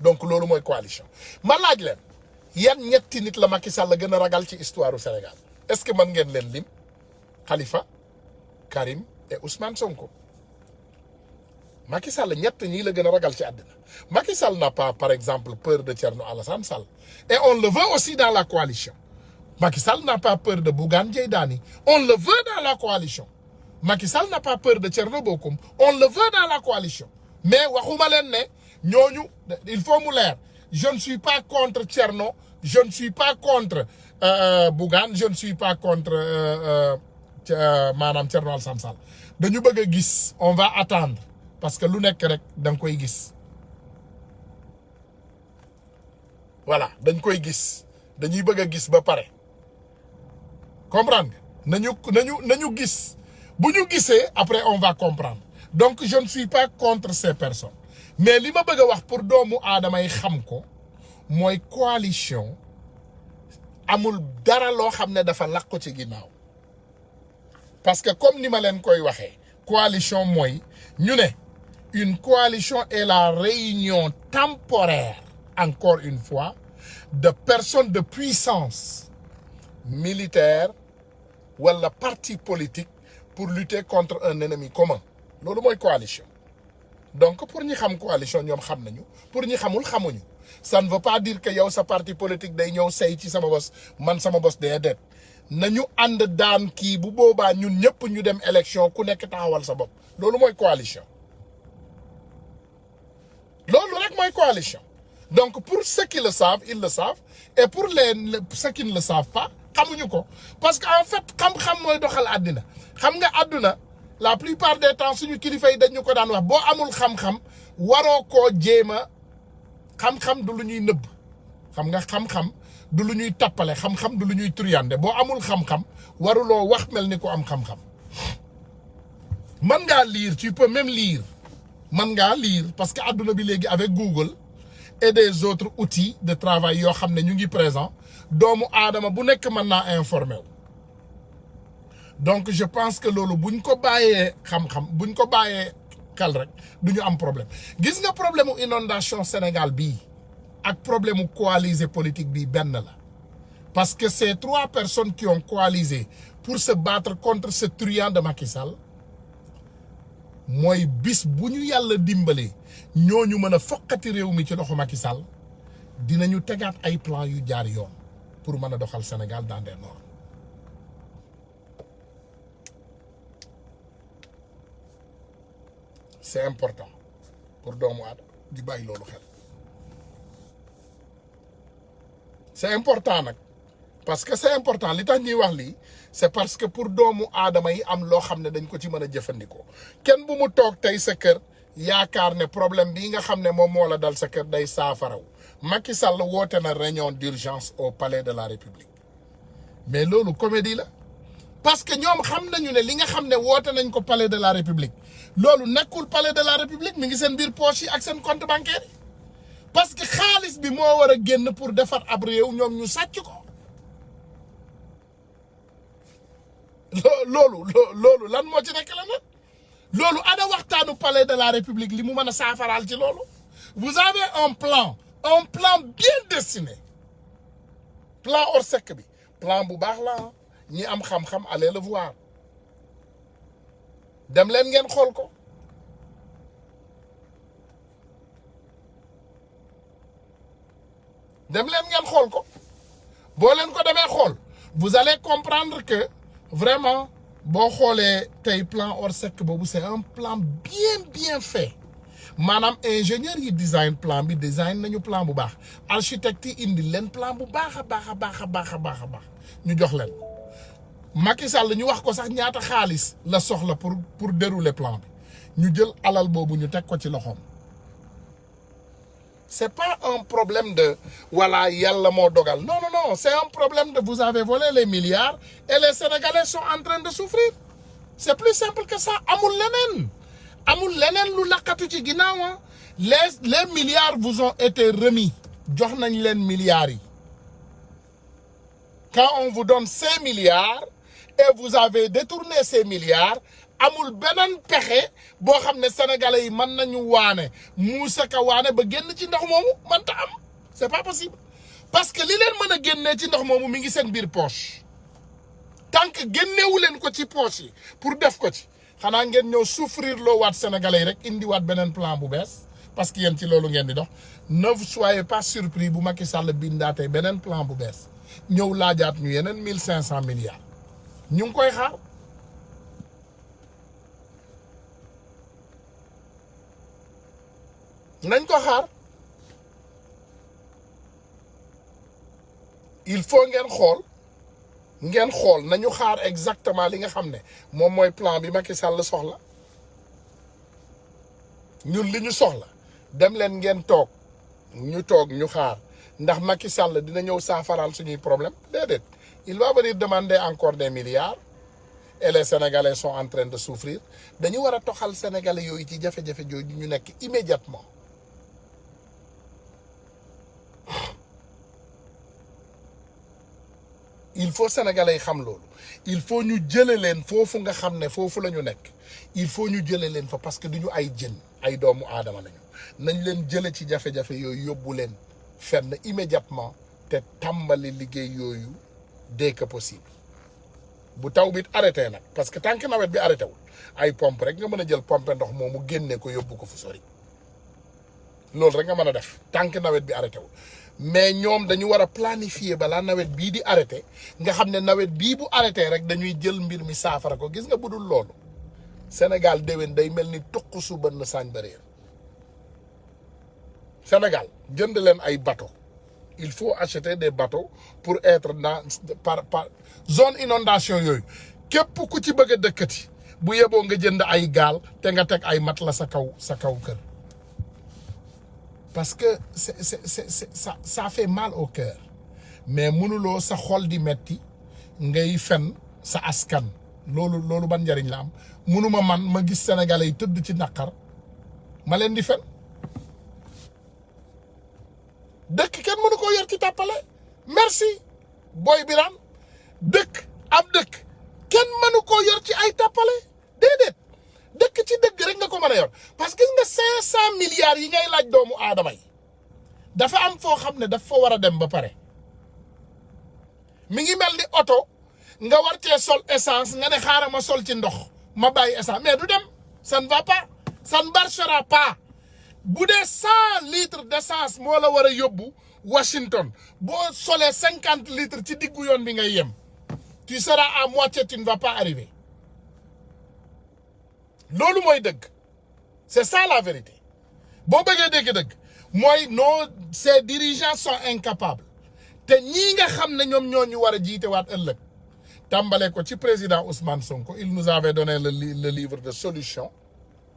donc loolu mooy coalition ma laaj leen yan ñetti nit la Macky Sall gën a ragal ci histoire du Sénégal est-ce que mën ngeen leen lim Khalifa Karim et Ousmane Sonko Macky Sall ñett ñii la gën a ragal ci àddina Macky Sall n'a pas par exemple peur de Thierno Alassane Sall et on le veut aussi dans la coalition Macky Sall n'a pas peur de Bougane Gueye Dany on le veut dans la coalition Macky Sall n'a pas peur de Thierno Bocoum on le veut dans la coalition mais waxuma leen ne ñooñu il faut mu leer je ne suis pas contre Thierno je ne suis pas contre Bougane je ne suis pas contre maanaam Thierno Alassane Sall dañu bëgg a gis on va attendre parce que lu nekk rek da nga koy gis voilà dañ koy gis dañuy bëgg a gis ba pare comprendre nañu gis bu ñu gisee après on va comprendre donc je ne suis pas contre ces personnes mais li ma bëgg a wax pour doomu aadama yi xam ko mooy coalition amul dara loo xam ne dafa làqu ci ginnaaw parce que comme ni ma leen koy waxee coalition mooy ñu ne une coalition est la réunion temporaire encore une fois de personnes de puissance militaire wala parti politique pour lutter contre un ennemi commun loolu mooy coalition donc pour ñi xam coalition ñoom xam nañu pour ñi xamul xamuñu ça ne veut pas dire que yow sa parti politique day ñëw say ci sama bos man sama bos déedéet nañu ànd daan kii bu boobaa ñun ñëpp ñu dem élection ku nekk taxawal sa bopp loolu mooy coalition loolu rek mooy coalition Donc pour ceux qui le savent, ils le savent, et pour ceux qui ne le savent pas, xamuñu ko parce que en fait xam-xam mooy doxal àddina xam nga àdduna la plupart des temps suñu kilifa yi dañu ko daan wax boo amul xam-xam waroo koo jéema xam-xam du lu ñuy nëbb xam nga xam-xam du lu ñuy tappale xam-xam du lu ñuy turiyande boo amul xam-xam waruloo wax mel ni ko am xam-xam mën ngaa lire tu peux même lire mën ngaa lire parce que àdduna bi léegi avec Google et des autres outils de travail yoo xam ne ñu ngi présent doomu aadama bu nekk mën naa informé wu donc je pense que loolu buñ ko bàyyee xam-xam buñ ko bàyyee xel rek du ñu am problème gis nga problème mu inondation Sénégal bii ak problème mu coalisé politique bii benn la parce que ces trois personnes qui ont coalisé pour se battre contre ce truand de Macky Sall mooy bis bu ñu yàlla dimbalee ñooñu mën a foqati réew mi ci loxo Macky Sall dinañu tegaat ay plan yu jaar yoon pour mën a doxal Sénégal dans des normes c'est important pour doomu aadama di bàyyi loolu xel c'est important nag parce que c'est important li tax ñuy wax lii c'est parce que pour doomu aadama yi am loo xam ne dañ ko ci mën a jëfandikoo kenn bu mu toog tey sa kër yaakaar ne problème bii nga xam ne moom moo la dal sa kër day saafaraw Macky Sall woote na réunion d'urgence au palais de la République mais loolu comédie la parce que ñoom xam nañu ne li nga xam ne woote nañ ko palais de la République loolu nekkul palais de la République mi ngi seen biir poche yi ak seen compte bancaire yi parce que xaalis bi moo war a génn pour defar ab réew ñoom ñu sàcc ko loolu lan moo ci nekk la nag loolu ana waxtaanu palais de la République li mu mën a saafaraal ci loolu vous avez un plan bien dessiné plan Orsec bi plan bu baax la ñi am xam-xam allez le voir dem leen ngeen xool ko dem leen ngeen xool ko boo leen ko demee xool vous allez comprendre que vraiment boo xoolee tey plan Orsec boobu c'est un plan bien fait maanaam ingénieur yi design plan bi design nañu plan bu baax architecte yi indi leen plan bu baax a baax ñu jox leen Macky Sall ñu wax ko sax ñaata xaalis la soxla pour dérouler plan bi ñu jël alal boobu ñu teg ko ci loxoom c'est pas un problème de voilà yàlla moo dogal non c'est un problème de vous avez volé les milliards et les Sénégalais sont en train de souffrir c'est plus simple que ça amul leneen lu laqatu ci ginnaaw les milliards vous ont été remis jox nañ leen milliards yi quand on vous donne 5 milliards et vous avez détourné ces milliards amul beneen pexe boo xam ne sénégalais yi mën nañu waane muusa ka waane ba génn ci ndox moomu mënta am c'est pas possible parce que li leen mën a génnee ci ndox moomu mi ngi seen biir poche tant que génnewu leen ko ci poche yi pour def ko ci xanaa ngeen ñëw souffrir loo waat sénégalais yi rek indiwaat beneen plan bu bees parce que yéen ci loolu ngeen di dox ne soyez pas surpris bu Macky Sall bindaatee beneen plan bu bees ñëw laajaat ñu yeneen 1500 milliards ñu ngi koy xaar nañ ko xaar il faut ngeen xool nañu xaar exactement li nga xam ne moom mooy plan bi Macky Sall soxla ñun li ñu soxla dem leen ngeen toog ñu xaar ndax Macky Sall dina ñëw saafaraal suñuy problème déedéet il va venir demander encore des milliards et les Sénégalais sont en train de souffrir dañu war a toxal Sénégalais yooyu ci jafe-jafe jooju ñu nekk immédiatement il faut Sénégalais yi xam loolu il faut ñu jële leen foofu nga xam ne foofu la ñu nekk il faut ñu jële leen fa parce que du ñu ay jën ay doomu aadama lañu nañ leen jële ci jafe-jafe yooyu yóbbu leen fenn immédiatement te tàmbali liggéey yooyu dès que possible bu taw bi arrêté nag parce que tant que nawet bi arrêté wul ay pompe rek nga mën a jël pompe ndox moomu génne ko yóbbu ko fu sori loolu rek nga mën a def tant que nawet bi arrêté wul mais ñoom dañu war a planifier balaa nawet bii di arrêté nga xam ne nawet bii bu arrêté rek dañuy jël mbir mi saafara ko gis nga budul loolu Sénégal déwén day mel ni tuq su bënn saañ ba réer Sénégal jënd leen ay bateaux il faut acheter des bateaux pour être dans par zone inondation yooyu képp ku ci bëgg a dëkkati bu yeboo nga jënd ay gaal te nga teg ay mat la sa kaw kër parce que ça fait mal au cœur mais mënuloo sa xol di metti ngay fen sa askan loolu ban njariñ la am mënuma man ma gis sénégalais yi tëdd ci naqar ma leen di fen dëkk kenn mënu koo yor ci tàppale merci Boy Birane dëkk ab dëkk kenn mënu koo yor ci ay tàppale déedéet dëkk ci dëgg rek nga ko mën a yor parce que gis nga 500 milliards yi ngay laaj doomu aadama yi dafa am foo xam ne daf fa war a dem ba pare mi ngi mel ni oto nga war cee sol essence nga ne xaaral ma sol ci ndox ma bàyyi essence mais du dem ça ne va pas ça ne marchera pas bu dee 100 litres d'essence moo la war a yóbbu Washington boo solee 50 litres ci diggu yoon bi ngay yem tu seras à moitié tu ne vas pas arriver loolu mooy dëgg c'est ça la vérité boo bëggee dégg-dëgg mooy ces dirigeants sont incapables te ñii nga xam ne ñoom ñoo ñu war a jiite waat ëllëg tàmbale ko ci président Ousmane Sonko il nous avait donné le livre de solution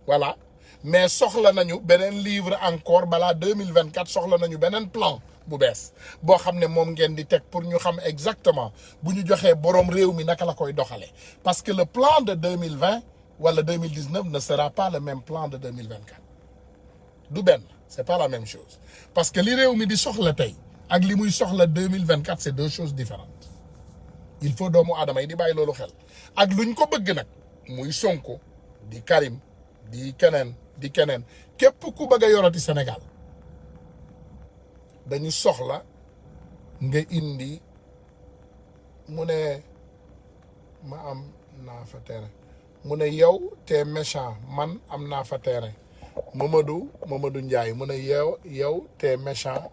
voilà mais soxla nañu beneen livre encore balaa 2024 soxla nañu beneen plan bu bees boo xam ne moom ngeen di teg pour ñu xam exactement bu ñu joxee boroom réew mi naka la koy doxalee parce que le plan de 2020 wala 2019 ne sera pas le même plan de 2024 du benn c'est pas la même chose parce que li réew mi di soxla tey ak li muy soxla 2024 c'est deux choses différentes il faut doomu aadama yi di bàyyi loolu xel ak luñ ko bëgg nag muy Sonko di Karim di keneen képp ku bëgg a yorati Sénégal dañu soxla nga indi mu ne ma am naa fa terrain mu ne yow t'es méchant man am naa fa terrain Mamadou Ndiaye mu ne yow t'es méchant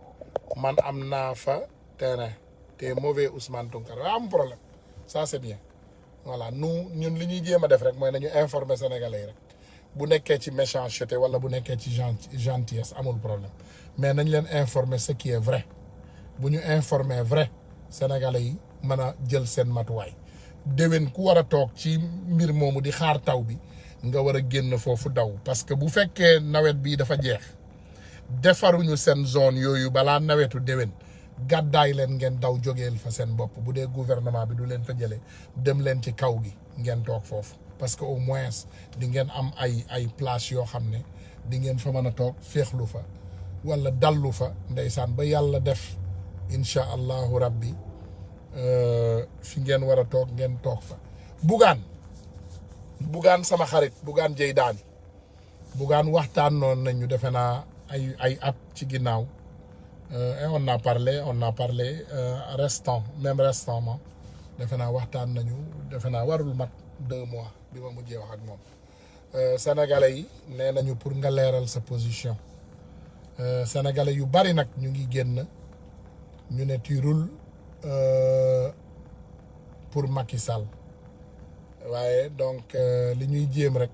man am naa fa terrain t'es mauvais Ousmane Tounkara am problème ça c'est bien voilà ñun li ñuy jéem a def rek mooy nañu informer sénégalais yi rek bu nekkee ci méchanceté wala bu nekkee ci gentillesse amul problème mais nañ leen informer ce qui est vrai bu ñu informer vrai sénégalais yi mën a jël seen matuwaay déwén ku war a toog ci mbir moomu di xaar taw bi nga war a génn foofu daw parce que bu fekkee nawet bii dafa jeex defaruñu seen zone yooyu balaa nawetu déwén gàddaay leen ngeen daw jógeel fa seen bopp bu dee gouvernement bi du leen fa jëlee dem leen ci kaw gi ngeen toog foofu parce que au moins di ngeen am ay place yoo xam ne di ngeen fa mën a toog féexlu fa wala dallu fa ndeysaan ba yàlla def incha allahu rabbi fi ngeen war a toog ngeen toog fa bugaan sama xarit bugaan jëy daani bugaan waxtaan noonu nañu defe naa ay at ci ginnaaw et on a parlé restant ma defe naa waxtaan nañu defe naa warul mat 2 mois bi ma mujjee wax ak moom sénégalais yi nee nañu pour nga leeral sa position sénégalais yu bari nag ñu ngi génn ñu ne tu roules pour Macky Sall waaye donc li ñuy jéem rek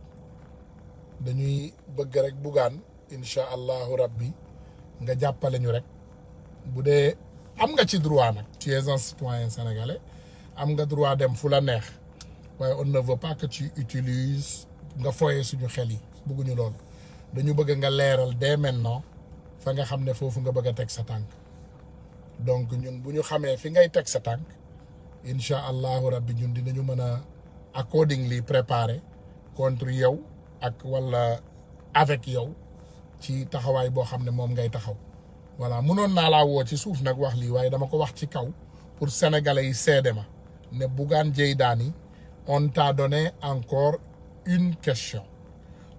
dañuy bëgg rek bugaan incha allahu rabbi nga jàppale ñu rek bu dee am nga ci droit nag tu es un citoyen sénégalais am nga droit dem fu la neex waaye on ne veut pas que tu utilises nga foyee suñu xel yi bëgguñu loolu dañu bëgg nga leeral dès maintenant fa nga xam ne foofu nga bëgg a teg sa tànk donc ñun bu ñu xamee fi ngay teg sa tànk incha allahu rabbi ñun dinañu mën a accordingly préparer contre yow ak wala avec yow ci taxawaay boo xam ne moom ngay taxaw voilà mënoon naa laa woo ci suuf nag wax lii waaye dama ko wax ci kaw pour sénégalais yi seede ma ne Bougane Gueye Dany on t'a donné encore une question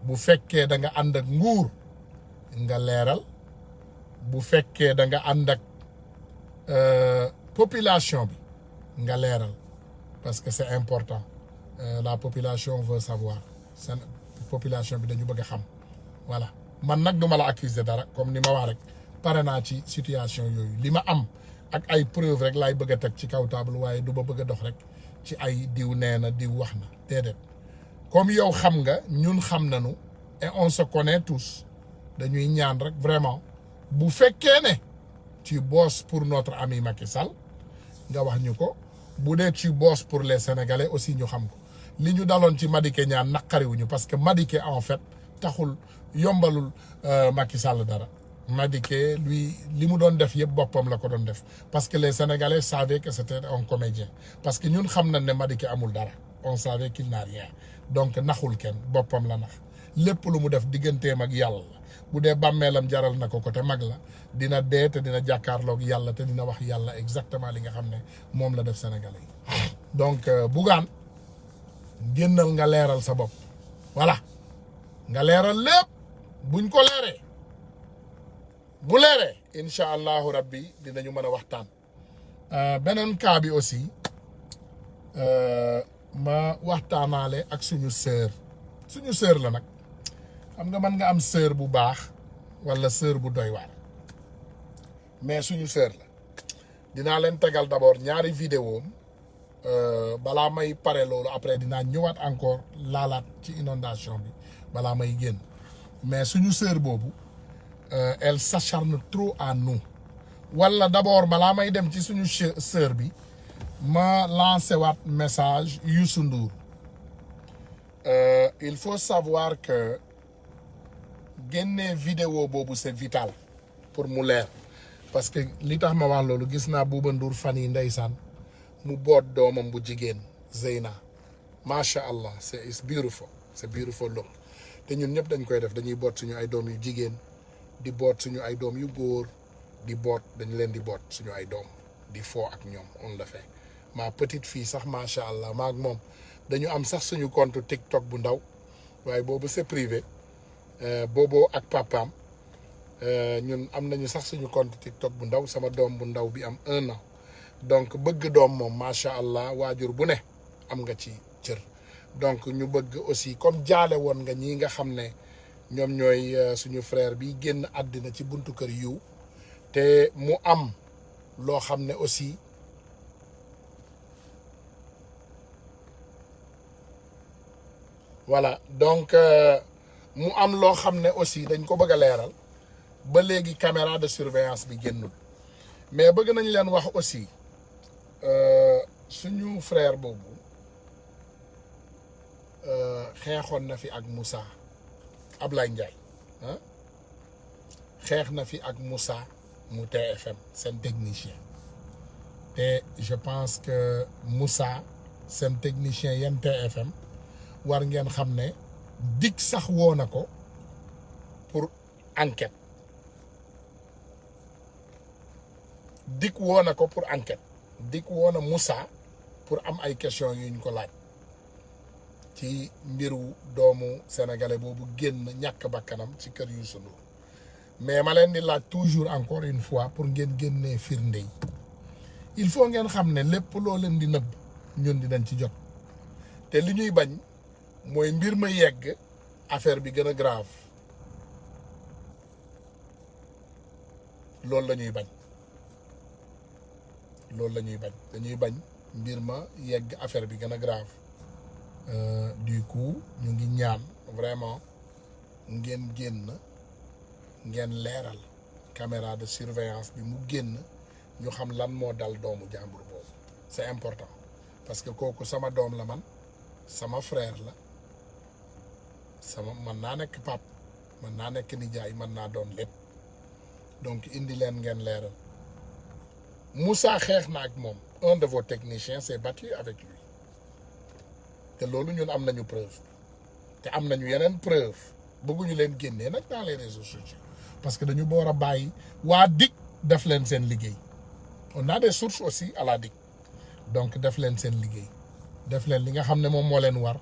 bu fekkee da nga ànd ak nguur nga leeral bu fekkee da nga ànd ak population bi nga leeral parce que c'est important la population veut savoir seen population bi dañu bëgg a xam voilà man nag du ma la accuser dara comme ni ma wax rek pare naa ci situation yooyu li ma am ak ay preuve rek laay bëgg a teg ci kaw table waaye du ma bëgg a dox rek ci ay diw nee na diw wax na déedéet comme yow xam nga ñun xam nañu et on se connaît tous dañuy ñaan rek vraiment bu fekkee ne tu bosses pour notre ami Macky Sall nga wax ñu ko bu dee tu bosses pour les Sénégalais aussi ñu xam ko li ñu daloon ci Madické Niang naqariwuñu parce que Madické en fait taxul yombalul Macky Sall dara Madické lui li mu doon def yëpp boppam la ko doon def parce que les Sénégalais savaient que c'était un comédien parce que ñun xam nañ ne Madické amul dara on savait qu'il n'a rien donc naxul kenn boppam la nax lépp lu mu def digganteem ak yàlla bu dee bàmmeelam jaral na ko te mag la dina dee te dina jàkkaarloog yàlla te dina wax yàlla exactement li nga xam ne moom la def Sénégalais yi donc Bougane génnal nga leeral sa bopp voilà nga leeral lépp buñ ko leeree bu leeree incha allahu rabbi dinañu mën a waxtaan beneen cas bi aussi ma waxtaanaale ak suñu sœur la nag xam nga mën nga am sœur bu baax wala sœur bu doy waar mais suñu sœur la dinaa leen tegal d'abord ñaari vidéo balaa may pare loolu après dinaa ñëwaat encore laalaat ci inondation bi balaa may génn mais suñu sœur boobu elle s'acharne trop à nous wala d'abord balaa may dem ci suñu sœur bi ma lancé waat message Youssou Ndour il faut savoir que génne vidéo boobu c'est vital pour mu leer parce que li tax ma wax loolu gis naa Bouba Ndour fan yi ndeysaan mu boot doomam bu jigéen Zeyna macha allah it's beautiful look te ñun ñëpp dañ koy def dañuy boot suñu ay doom yu jigéen di boot suñu ay doom yu góor di boot dañu leen di boot suñu ay doom di foo ak ñoom on le fait ma petite fille sax macha allah maak moom dañu am sax suñu compte TikTok bu ndaw waaye boobu c'est privé booboo ak papaam ñun am nañu sax suñu compte TikTok bu ndaw sama doom bu ndaw bi am 1 an donc bëgg doom moom macha allah waajur bu ne am nga ci cër donc ñu bëgg aussi comme jaale woon nga ñi nga xam ne ñoom ñooy suñu frère bi génn àddina ci buntu kër yiw te mu am loo xam ne aussi voilà donc mu am loo xam ne aussi dañ ko bëgg a leeral ba léegi caméra de surveillance bi génnul mais bëgg nañ leen wax aussi suñu frère boobu xeexoon na fi ak Moussa Ablaye Ndiaye xeex na fi ak Moussa mu TFM seen technicien te je pense que Moussa seen technicien yan TFM war ngeen xam ne dik sax woo na ko pour enquête dik woo na ko pour enquête dik woo na Moussa pour am ay questions yuñ ko laaj ci mbiru doomu sénégalais boobu génn ñàkk bakkanam ci kër Youssou Ndour mais ma leen di laaj toujours encore une fois pour ngeen génnee firnde yi il faut ngeen xam ne lépp loo leen di nëbb ñun dinañ ci jot te li ñuy bañ mooy mbir ma yegg affaire bi gën a grave loolu la ñuy bañ dañuy bañ mbir ma yegg affaire bi gën a grave du coup ñu ngi ñaan vraiment ngeen génn ngeen leeral caméra de surveillance bi mu génn ñu xam lan moo dal doomu jàmbur boobu c'est important parce que kooku sama doom la man sama frère la mën naa nekk pap mën naa nekk nijaay mën naa doon lépp donc indi leen ngeen leeral Moussa xeex na ak moom un de vos techniciens s'est battu avec lui te loolu ñun am nañu preuve te am nañu yeneen preuve bëgguñu leen génnee nag dans les réseaux sociaux parce que dañu war a bàyyi waa DIC def leen seen liggéey on a des sources aussi à la DIC donc def leen seen liggéey def leen li nga xam ne moom moo leen war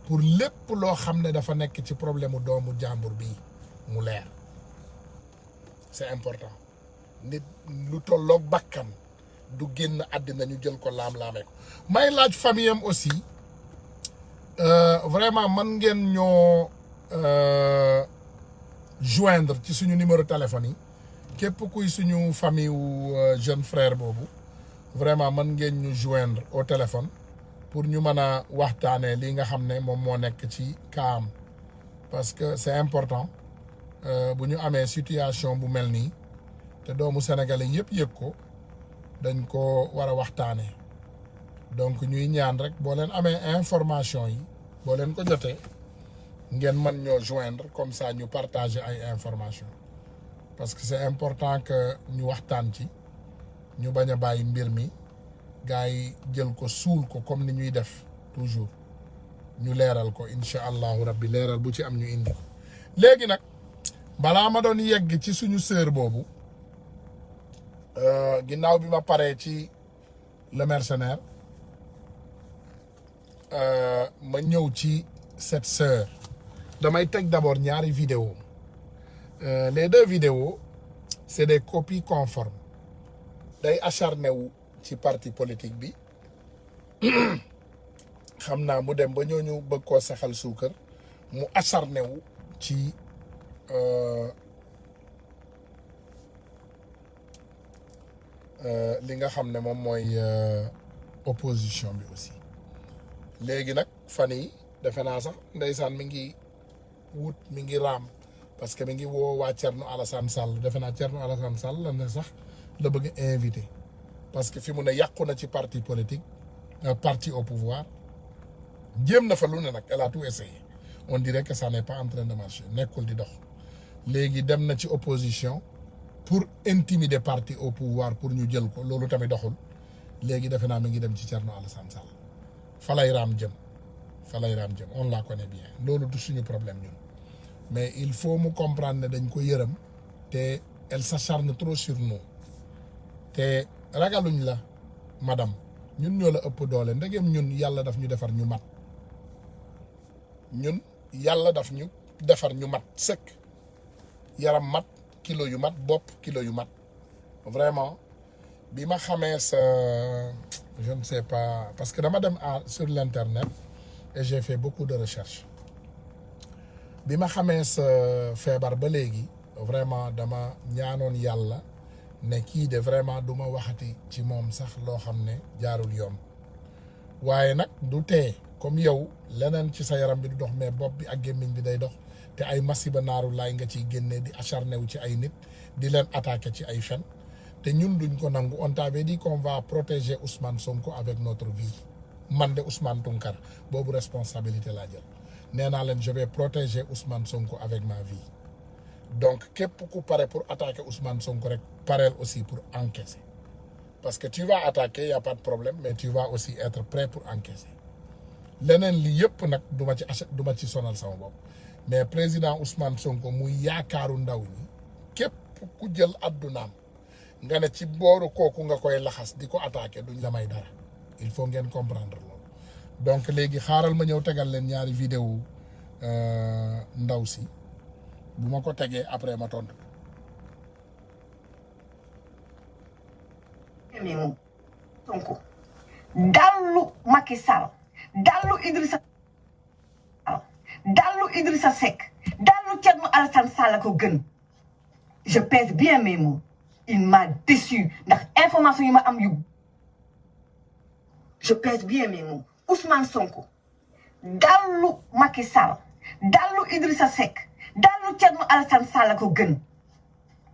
pour lépp loo xam ne dafa nekk ci problème mu doomu jàmbur bi mu leer c'est important nit lu tolloog bakkan du génn àddina ñu jël ko laam-laamee ko may laaj famille am aussi vraiment man ngeen ñoo joindre ci suñu numéro téléphone yi képp kuy suñu famille wu jeune frère boobu vraiment man ngeen ñu joindre au téléphone pour ñu mën a waxtaanee li nga xam ne moom moo nekk ci kaam parce que c'est important bu ñu amee situation bu mel nii te doomu sénégalais yëpp yëg ko dañ ko war a waxtaanee donc ñuy ñaan rek boo leen amee information yi boo leen ko jotee ngeen mën ñoo joindre comme ça ñu partager ay information parce que c'est important que ñu waxtaan ci ñu bañ a bàyyi mbir mi gars yi jël ko suul ko comme ni ñuy def toujours ñu leeral ko incha allahu rabbi leeral bu ci am ñu indi ko léegi nag balaa ma doon yegg ci suñu sœur boobu ginnaaw bi ma paree ci le mercenaire ma ñëw ci cette sœur damay teg d'abord ñaari vidéo les deux vidéos c'est des copies conformes day acharné wu ci parti politique bi xam naa mu dem ba ñooñu bëgg koo saxal suukar mu acharné wu ci li nga xam ne moom mooy opposition bi aussi léegi nag fan yi defe naa sax ndeysaan mi ngi raam parce que mi ngi woo waa Thierno Alassane Sall defe naa Thierno Alassane Sall la ne sax la bëgg invité parce que fi mu ne yàqu na ci parti politique parti au pouvoir jéem na fa lu ne nag elle a tout essayé on dirait que ça n'est pas en train de marcher nekkul di dox léegi dem na ci opposition pour intimider parti au pouvoir pour ñu jël ko loolu tamit doxul léegi defe naa mi ngi dem ci Thierno Alassane Sall fa lay raam jëm on la connaît bien loolu du suñu problème ñun mais il faut mu comprendre ne dañ ko yërëm te elle s'acharne trop sur nous te ragaluñ la madame ñun ñoo la ëpp doole ndegem ñun yàlla daf ñu defar ñu mat ñun yàlla daf ñu defar ñu mat sëkk yaram mat kilo yu mat bopp kilo yu mat vraiment bi ma xamee sa je ne sais pas parce que dama dem sur l'internet et j'ai fait beaucoup de recherches bi ma xamee sa feebar ba léegi vraiment dama ñaanoon yàlla ne kii de vraiment du ma waxati ci moom sax loo xam ne jaarul yoon waaye nag du tee comme yow leneen ci sa yaram bi du dox mais bopp bi ak gémmiñ bi day dox te ay masiba naaru laay nga ciy génnee di acharné wu ci ay nit di leen attaqué ci ay fen te ñun duñ ko nangu on t'avait dit qu'on va protéger Ousmane Sonko avec notre vie man de Ousmane Tounkara boobu responsabilité laa jël nee naa leen je vais protéger Ousmane Sonko avec ma vie donc képp ku pare pour attaquer Ousmane Sonko rek pareel aussi pour encaisser parce que tu vas attaquer y a pas de problème mais tu vas aussi être prêt pour encaisser leneen li yëpp nag du ma ci sonal sama bopp mais président Ousmane Sonko muy yaakaaru ndaw ñi képp ku jël addunaam nga ne ci booru kooku nga koy laxas di ko attaquer duñ la may dara il faut ngeen comprendre loolu donc léegi xaaral ma ñëw tegal leen ñaari vidéo ndaw si bu ma ko tegee après ma tontu. Sonko dallu Macky Sall dallu Idrissa Seck dallu Thierno Alassane Sall ko gën je pèse bien mes mots il m'a déçu ndax information yi ma am yu je pèse bien mes mots Ousmane Sonko dallu Macky Sall dallu Idrissa Seck dallu Thierno Alassane Sall ko gën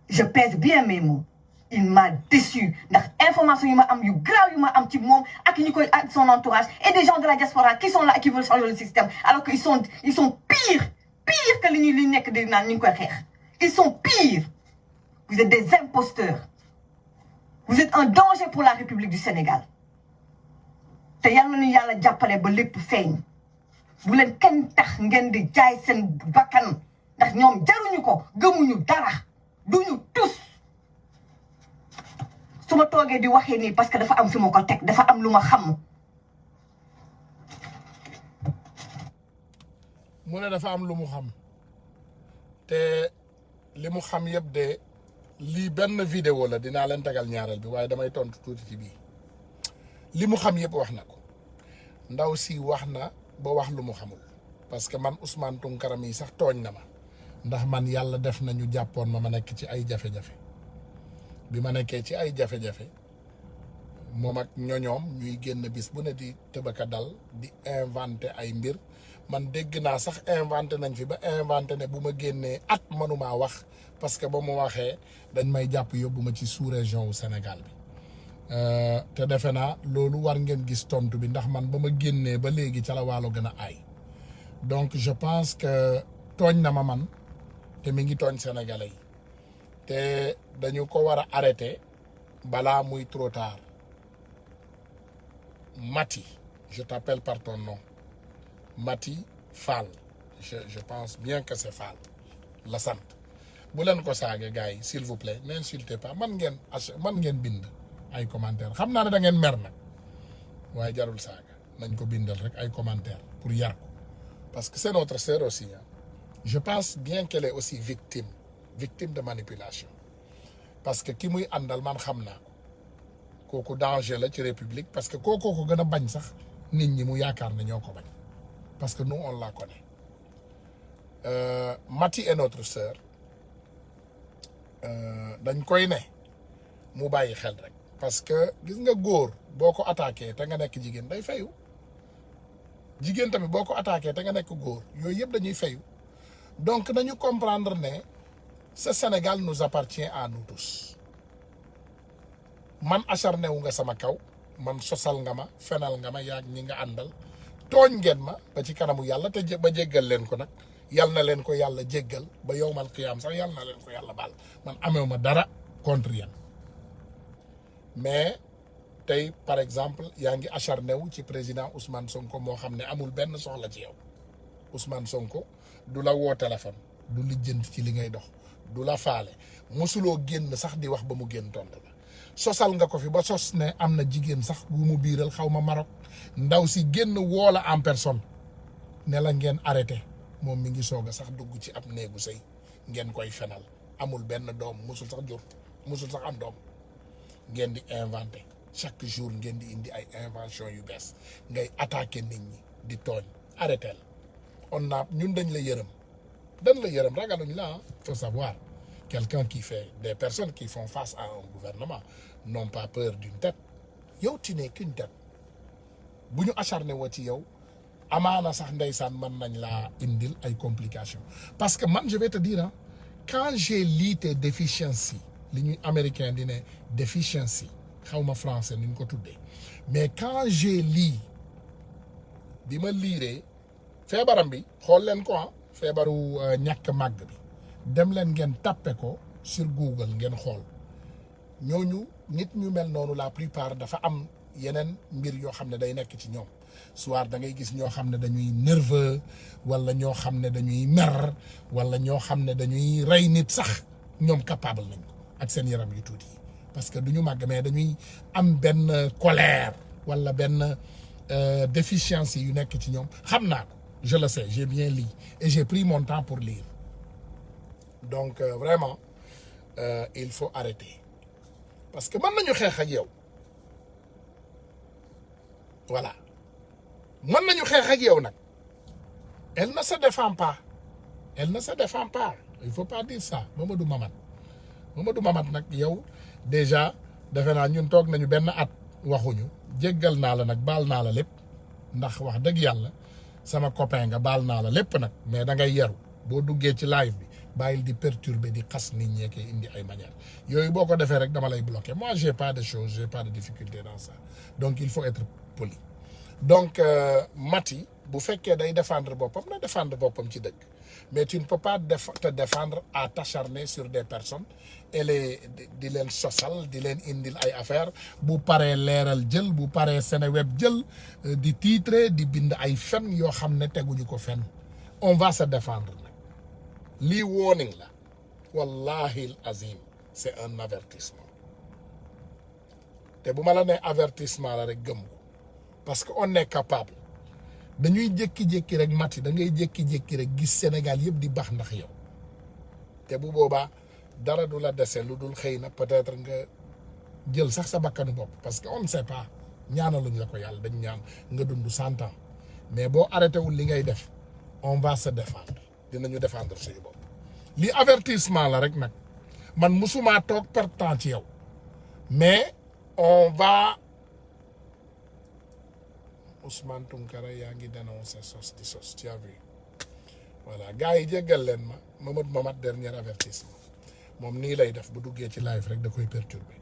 je pèse bien mes mots il m'a déçu ndax information yi ma am yu grave yu ma am ci moom ak ñi koy ak son entourage et des gens de la diaspora qui sont là et qui veulent changer le système alors que ils sont pires que li nekk di naan ñu ngi koy xeex ils sont pires vous êtes des imposteurs vous êtes un danger pour la République du Sénégal te yal na ñu yàlla jàppale ba lépp feeñ bu leen kenn tax ngeen di jaay seen bakkan ndax ñoom jaruñu ko gëmuñu dara duñu tus su ma toogee di waxee nii parce que dafa am fi ma ko teg dafa am lu ma xam. mu ne dafa am lu mu xam te li mu xam yëpp de lii benn vidéo la dinaa leen tegal ñaareel bi waaye damay tontu tuuti ci bii li mu xam yëpp wax na ko ndaw si wax na ba wax lu mu xamul parce que man Ousmane Tounkara mi sax tooñ na ma ndax man yàlla def nañu jàppoon ma nekk ci ay jafe-jafe. bi ma nekkee ci ay jafe-jafe moom ak ñoñoom ñuy génn bis bu ne di tëbaka dal di inventé ay mbir man dégg naa sax inventé nañ fi ba inventé ne bu ma génnee at mënumaa wax parce que ba mu waxee dañ may jàpp yóbbu ma ci sous-région wu Sénégal bi te defe naa loolu war ngeen gis tontu bi ndax man ba ma génnee ba léegi ca la waalo gën a aay donc je pense que tooñ na ma man te mi ngi tooñ sénégalais yi te dañu ko war a arrêter balaa muy trop tard. Mati, je t'appelle par ton nom. Mati Fall. Je pense bien que c'est Fall. La sant. Bu leen ko saaga gars yi s'il vous plaît n'insultez pas man ngeen bind ay commentaires xam naa ne da ngeen mer nag waaye jarul saaga nañ ko bindal rek ay commentaires pour yar ko parce que c'est notre sœur aussi hein. Je pense bien qu'elle est aussi victime de manipulation parce que ki muy àndal man xam naa ko kooku danger la ci république parce que kooku ko gën a bañ sax nit ñi mu yaakaar ne ñoo ko bañ parce que nous on la connaît Mati est notre sœur dañ koy ne mu bàyyi xel rek parce que gis nga góor boo ko attaqué te nga nekk jigéen day fayu jigéen tamit boo ko attaqué te nga nekk góor yooyu yëpp dañuy fayu donc nañu comprendre ne ce Sénégal nous appartient à nous tous man acharné wu nga sama kaw man sosal nga ma fenal nga ma yaag ñi nga àndal tooñ ngeen ma ba ci kanamu yàlla te ba jéggal leen ko nag yal na leen ko yàlla jéggal ba yowmal qiyaam sax yal na leen ko yàlla baal man amewu ma dara contre yéen mais tey par exemple yaa ngi acharné wu ci président Ousmane Sonko moo xam ne amul benn soxla ci yow Ousmane Sonko du la woo téléphone du lijjanti ci li ngay dox du la faale mosuloo génn sax di wax ba mu génn tontu la sosal nga ko fi ba sos ne am na jigéen sax bu mu biiral xaw ma Maroc ndaw si génn woo la en personne ne la ngeen arrêté moom mi ngi soog a sax dugg ci ab néegu sëy ngeen koy fenal amul benn doom musul sax jur musul sax am doom ngeen di inventé chaque jour ngeen di indi ay invention yu bees ngay attaqué nit ñi di tooñ arrêté la on a ñun dañ la yërëm ragaluñ la ah faut savoir quelqu'un qui fait des personnes qui font face à un gouvernement n'ont pas peur d'une tête yow tu n'es qu'une tête bu ñu acharné woo ci yow amaana sax ndeysaan mën nañ laa indil ay complications parce que man je vais te dire hein, quand j'ai lu tes déficiencies li ñuy américain di ne deficiency xaw ma français ni ñu ko tuddee mais quand j'ai lu bi ma liiree feebaram bi xool leen ko ah feebaru ñàkk màgg bi dem leen ngeen tappe ko sur Google ngeen xool ñooñu nit ñu mel noonu la plupart dafa am yeneen mbir yoo xam ne day nekk ci ñoom soit da ngay gis ñoo xam ne dañuy nerveux wala ñoo xam ne dañuy mer wala ñoo xam ne dañuy rey nit sax ñoom capable nañ ko ak seen yaram yu tuuti yi parce que du ñu màgg mais dañuy am benn colère wala benn déficience yu nekk ci ñoom xam naa ko je le sais j'ai bien lu et j'ai pris mon temps pour lire donc vraiment il faut arrêter parce que mën nañu xeex ak yow voilà mën nañu xeex ak yow nag elle ne se défend pas il faut pas dire ça Mamadou Mamat nag yow déjà defe naa ñun toog nañu benn at waxuñu jéggal naa la nag baal naa la lépp ndax wax dëgg yàlla sama copain nga baal naa la lépp nag mais da ngay yaru boo duggee ci live bi bàyyil di perturber di xas nit ñi koy indi ay manière yooyu boo ko defee rek dama lay bloquer moi j'ai pas de choses j'ai pas de difficulté dans ça donc il faut être poli donc Mati bu fekkee day défendre boppam na défendre boppam ci dëgg mais tu ne peux pas te défendre à t'acharner sur des personnes et di leen sosal di leen indil ay affaire bu paree leeral jël bu paree Seneweb jël di titrer di bind ay fen yoo xam ne teguñu ko fen on va se défendre nag lii warning la wallahi azim c'est un avertissement te bu ma la nee avertissement la rek gëm ko parce que on est capable dañuy jékki-jékki rek Mati da ngay jékki-jékki rek gis Sénégal yëpp di baax ndax yow te bu boobaa dara du la dese lu dul xëy na peut-être nga jël sax sa bakkanu bopp parce que on ne sait pas ñaanaluñ la ko yàlla dañ ñaan nga dund 100 ans mais boo arrêté wul li ngay def on va se défendre dinañu défendre suñu bopp li avertissement la rek nag man musuma toog perte temps ci yow mais on va Ousmane Tounkara yaa ngi dénoncé sos di sos tu as vu voilà gars yi jéggal leen ma Mamat dernier avertissement moom nii lay def bu duggee ci live rek da koy perturber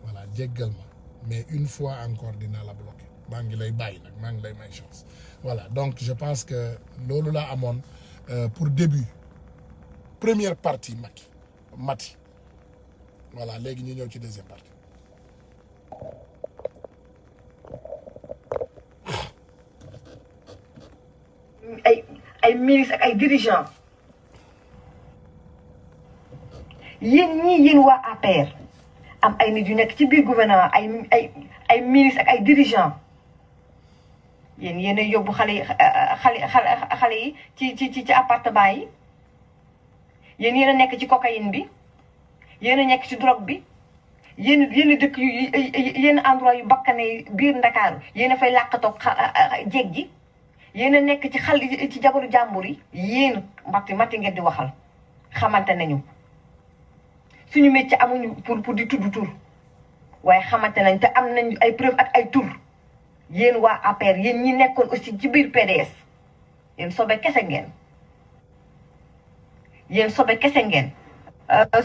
voilà jéggal ma mais une fois encore dinaa la bloqué maa ngi lay bàyyi nag maa ngi lay may chance voilà donc je pense que loolu laa amoon pour début première partie Mati voilà léegi ñu ñëw ci deuxième partie. ay ministres ak ay dirigeants yéen waa APR am ay nit yu nekk ci biir gouvernement ay ministres ak ay dirigeants yéen a yóbbu xale yi ci appartement yi yéen a nekk ci cocaïne bi yéen a nekk ci drogue bi yéen dëkk yéen endroit yu bakkane biir Ndakaaru yéen a fay làqatoog jeeg ji yéen a nekk ci jabaru jàmbur yi yéen matti ngeen di waxal xamante nañu suñu métier amuñu pour di tudd tur waaye xamante nañ te am nañ ay preuve ak ay tur yéen waa APR yéen ñi nekkoon aussi ci biir PDS yéen sobe kese ngeen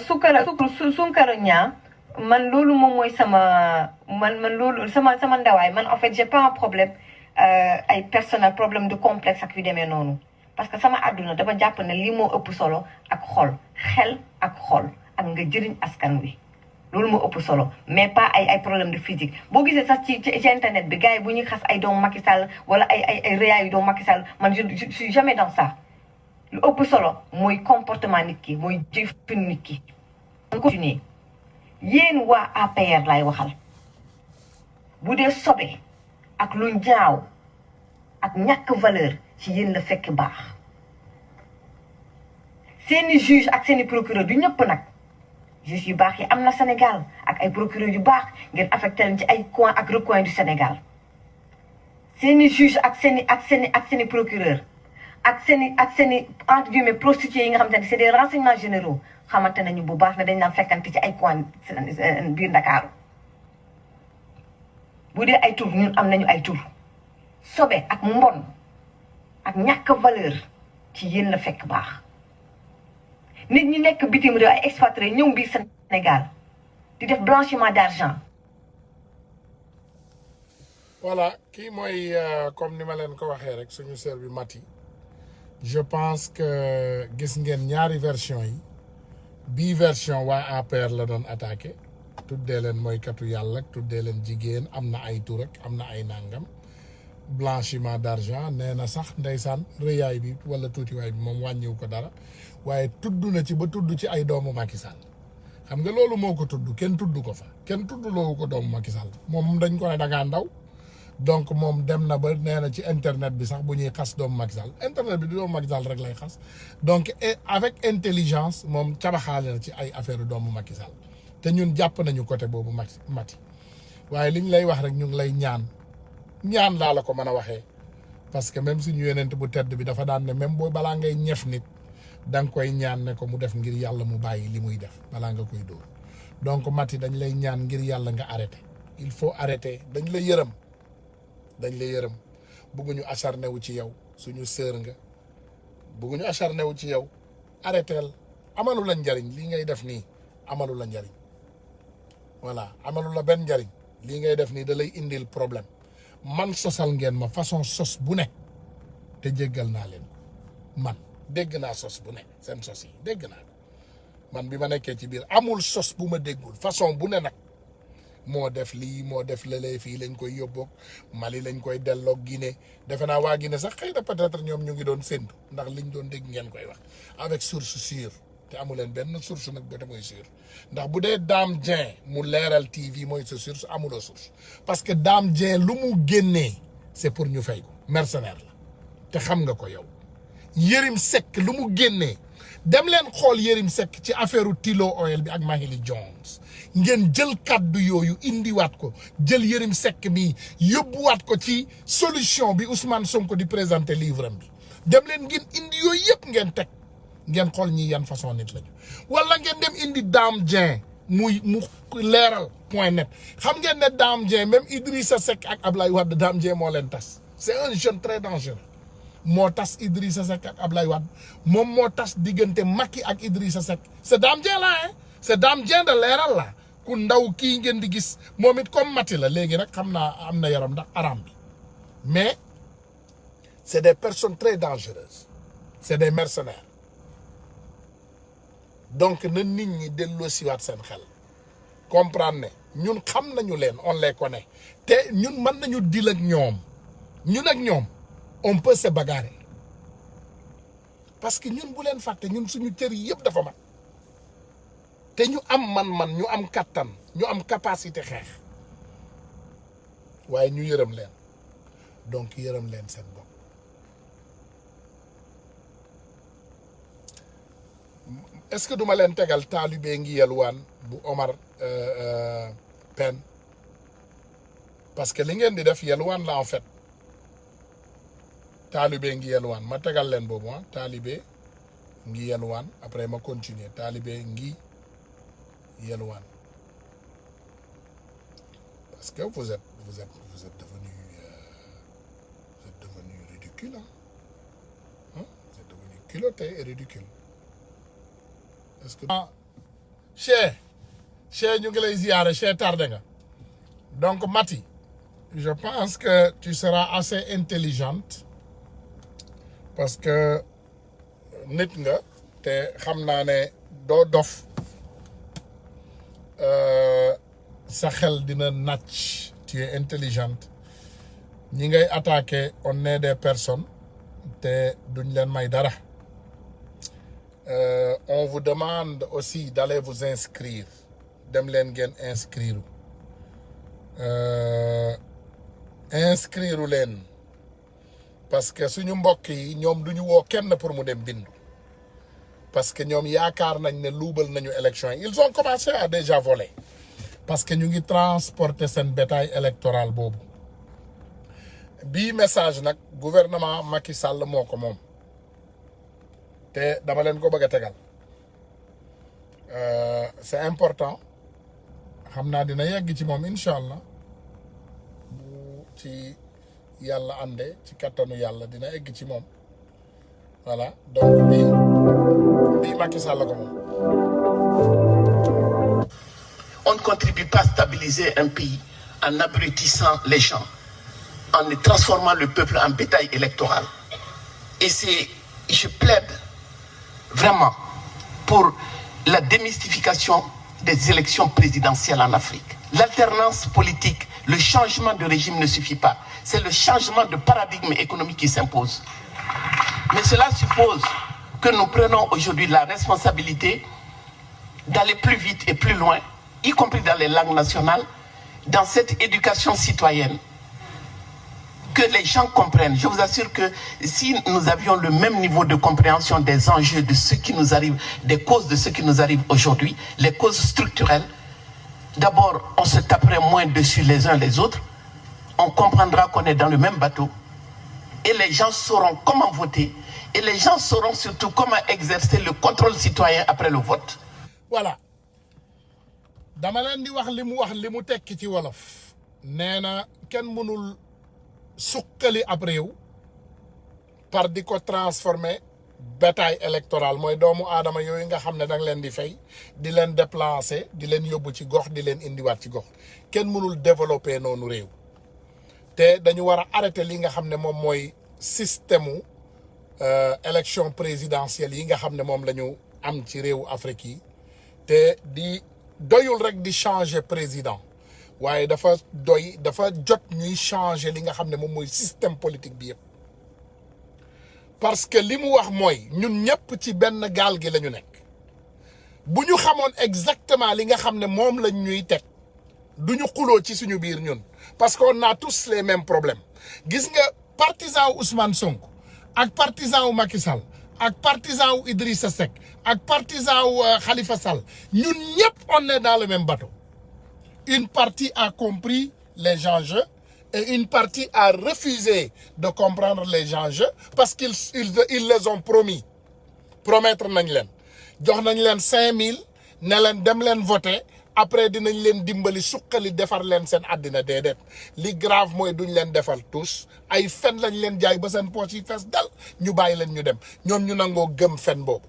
Soukara Niang man loolu moom mooy sama loolu sama ndawaay man en fait j'ai pas un problème ay personnel problème de complexe ak yu demee noonu parce que sama àdduna dama jàpp ne lii moo ëpp solo ak xel ak xol ak nga jëriñ askan wi loolu moo ëpp solo mais pas ay problème de physique boo gisee sax ci internet bi gars yi bu ñuy xas ay doomu Macky Sall wala ay réyaayu doomu Macky Sall man je suis jamais dans ça lu ëpp solo mooy comportement nit ki mooy jëfin nit ki. on continue yéen waa APR lay waxal bu dee sobe ak lu ñaaw ak ñàkk valeur ci yéen la fekk baax seeni juge ak seeni procureur du ñëpp nag juge yu baax yi am na Sénégal ak ay procureur yu baax ngeen affecté leen ci ay coin ak recoin du Sénégal seeni juge ak seeni procureur ak seeni entre guillemets prostituées yi nga xamante ne c'est des renseignements généraux xamante nañu bu baax ne dañ naan fekkante ci ay coin biir Ndakaaru bu dee ay tur ñun am nañu ay tur sobe ak mbon ak ñàkk valeur ci yéen la fekk baax nit ñi nekk bitim réew ay expatriés ñëw biir Sénégal di def blanchiment d'argent. voilà kii mooy comme ni ma leen ko waxee rek suñu sœur bi Mati je pense que gis ngeen ñaari version yi bii version waa APR la doon attaqué tuddee leen mooy katu yàlla tuddee leen jigéen am na ay tur ak am na ay nangam blanchiment d'argent nee na sax ndeysaan rëyaay bi wala tuutiwaay bi moom wàññiwu ko dara waaye tudd na ci ba tudd ci ay doomu Macky Sall xam nga loolu moo ko tudd kenn tudd ko fa kenn tudd loowu ko doomu Macky Sall moom dañ ko ne da ngaa ndaw donc moom dem na ba nee na ci internet bi sax bu ñuy xas doomu Macky Sall internet bi du doomu Macky Sall rek lay xas donc avec intelligence moom cabaxaale na ci ay affaire doomu Macky Sall te ñun jàpp nañu côté boobu Mati waaye liñ lay wax rek ñu ngi lay ñaan laa la ko mën a waxee parce que même suñu yonent bu tedd bi dafa daan ne même boo balaa ngay ñef nit da nga koy ñaan ne ko mu def ngir yàlla mu bàyyi li muy def balaa nga koy dóor donc Mati dañ lay ñaan ngir yàlla nga arrêté il faut arrêter dañ la yërëm bëgguñu acharné wu ci yow suñu sœur nga bëgguñu acharné wu ci yow arrêteel amalu la njariñ lii ngay def nii amalu la njariñ voilà amalu la benn njariñ lii ngay def nii da lay indil problème man sosal ngeen ma façon sos bu ne te jéggal naa leen ko man dégg naa sos bu ne seen sos yi dégg naa ko man bi ma nekkee ci biir amul sos bu ma déggul façon bu ne nag moo def lii moo def lële fii lañ koy yóbboog Mali lañ koy delloo Guinée defe naa waa Guinée sax xëy na peut-être ñoom ñu ngi doon séntu ndax liñ doon dégg ngeen koy wax avec source sûre te amu leen benn source nag ba te mooy sûre ndax bu dee Dame Dieng mu leeral TV mooy sa source amuloo source parce que Dame Dieng lu mu génnee c'est pour ñu fay ko mercenaire la te xam nga ko yow Yérim Seck lu mu génnee dem leen xool Yérim Seck ci affaire Tilo Oil bi ak Mahili Jones ngeen jël kàddu yooyu indiwaat ko jël Yérim Seck mi yóbbuwaat ko ci solution bi Ousmane Sonko di présenter livre am bi dem leen ngeen indi yooyu yëpp ngeen teg ngeen xool ñi yan façon nit lañu wala ngeen dem indi Dame Dieng mu leeral point net xam ngeen ne Dame Dieng même Idrissa Seck ak Ablaye Wade Dame Dieng moo leen tas c'est un jeune très dangereux moo tas Idrissa Seck ak Ablaye Wade moom moo tas diggante Macky ak Idrissa Seck c'est Dame Dieng la hein c'est Dame Dieng de leeral la ku ndaw kii ngeen di gis moom it comme Mati la léegi nag xam naa am na yaram ndax aram bi mais c'est des personnes très dangereuses c'est des mercenaires donc na nit ñi delloo siwaat seen xel comprendre ne ñun xam nañu leen on les connaît te ñun mën nañu dil ak ñoom ñun ak ñoom on peut se bagarrer parce que ñun bu leen fàtte ñun suñu cër yi yëpp dafa mat te ñu am man-man ñu am kattan ñu am capacité xeex waaye ñu yërëm leen donc yërëm leen seen bopp est-ce que duma leen tegal taalibe ngi yelwaan bu Omar Pène parce que li ngeen di def yelwaan la en fait taalibe ngi yelwaan ma tegal leen boobu taalibe ngi yelwaan après ma continuer taalibe ngi yelwaan parce que vous êtes devenu ridicule vous êtes devenu culotté et ridicule est-ce que Cheikh ñu ngi lay ziyaare Cheikh tardé nga donc Mati je pense que tu seras assez intelligente parce que nit nga te xam naa ne doo dof sa xel dina nàcc tu es intelligente ñi ngay attaquer on est des personnes te duñ leen may dara on vous demande aussi d'aller vous inscrire dem leen ngeen inscrire inscrire leen parce que suñu mbokk yi ñoom duñu woo kenn pour mu dem bindu parce que ñoom yaakaar nañ ne luubal nañu élection yi ils ont commencé à déjà voler parce que ñu ngi transporter seen bétail électoral boobu bii message nag gouvernement Macky Sall moo ko moom te dama leen ko bëgg a tegal c'est important xam naa dina yegg ci moom incha allah bu ci yàlla ànde ci kattanu yàlla dina egg ci moom voilà donc bii Macky Sall ko moom. On ne contribue pas à stabiliser un pays en abrutissant les gens, en transformant le peuple en bétail électoral. Et je plaide vraiment pour la démystification des élections présidentielles en Afrique. L'alternance politique, le changement de régime ne suffit pas. C'est le changement de paradigme économique qui s'impose. Mais cela suppose que nous prenons aujourd'hui la responsabilité d'aller plus vite et plus loin, y compris dans les langues nationales, dans cette éducation citoyenne. Que les gens comprennent. Je vous assure que si nous avions le même niveau de compréhension des enjeux de ce qui nous arrive, des causes de ce qui nous arrive aujourd'hui, les causes structurelles, d'abord, on se taperait moins dessus les uns les autres, on comprendra qu'on est dans le même bateau, et les gens sauront comment voter, et les gens sauront surtout comment exercer le contrôle citoyen après le vote. Voilà. dama leen di wax li mu tekki ci wolof nee na kenn mënul suqali ab réew par di ko transformer bétail électoral mooy doomu aadama yooyu nga xam ne da nga leen di fay di leen déplacer di leen yóbbu ci gox di leen indiwaat ci gox kenn mënul développer noonu réew te dañu war a arrêter li nga xam ne moom mooy système élection présidentielle yi nga xam ne moom la ñu am ci réewu Afrique yi te di doyul rek di changer président waaye dafa jot ñuy changer li nga xam ne moom mooy système politique bi yëpp parce que li mu wax mooy ñun ñëpp ci benn gaal gi la ñu nekk bu ñu xamoon exactement li nga xam ne moom lañ ñuy teg du ñu xuloo ci suñu biir ñun parce qu'on a tous les mêmes problèmes gis nga partisan wu Ousmane Sonko ak partisan wu Macky Sall ak partisan wu Idrissa Seck ak partisan wu Khalifa Sall ñun ñëpp on est dans le même bateau une partie a compris les enjeux et une partie a refusé de comprendre les enjeux parce qu'ils les ont promis promettre nañ leen jox nañ leen 5000 ne leen dem leen voter après dinañ leen dimbali suqali defar leen seen àddina déedéet li grave mooy duñ leen defal tous ay fen lañ leen jaay ba seen poche yi fees dal ñu bàyyi leen ñu dem ñoom ñu nangoo gëm fen boobu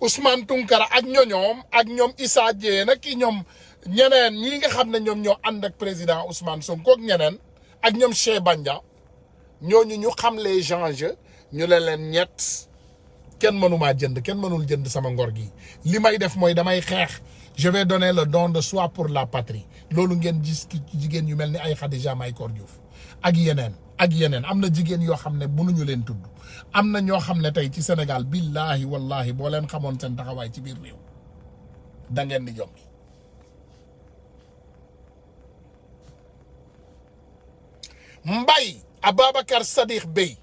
Ousmane Tounkara ak ñoñoom ak ñoom Issa Diène ak ñoom ñeneen ñi nga xam ne ñoom ñoo ànd ak président Ousmane Sonko ak ñeneen ak ñoom Cheikh Bandia ñooñu ñu xam les enjeux ñu leen ñett kenn mënumaa jënd kenn mënul jënd sama ngor gi li may def mooy damay xeex je vais donner le don de soi pour la patrie loolu ngeen gis ci jigéen yu mel ni ay Khadija Mahécor Diouf ak yeneen am na jigéen yoo xam ne mënuñu leen tudd am na ñoo xam ne tey ci Sénégal billahi wallahi boo leen xamoon seen taxawaay ci biir réew da ngeen di jombi Mbaye Ababacar Sadikh Bèye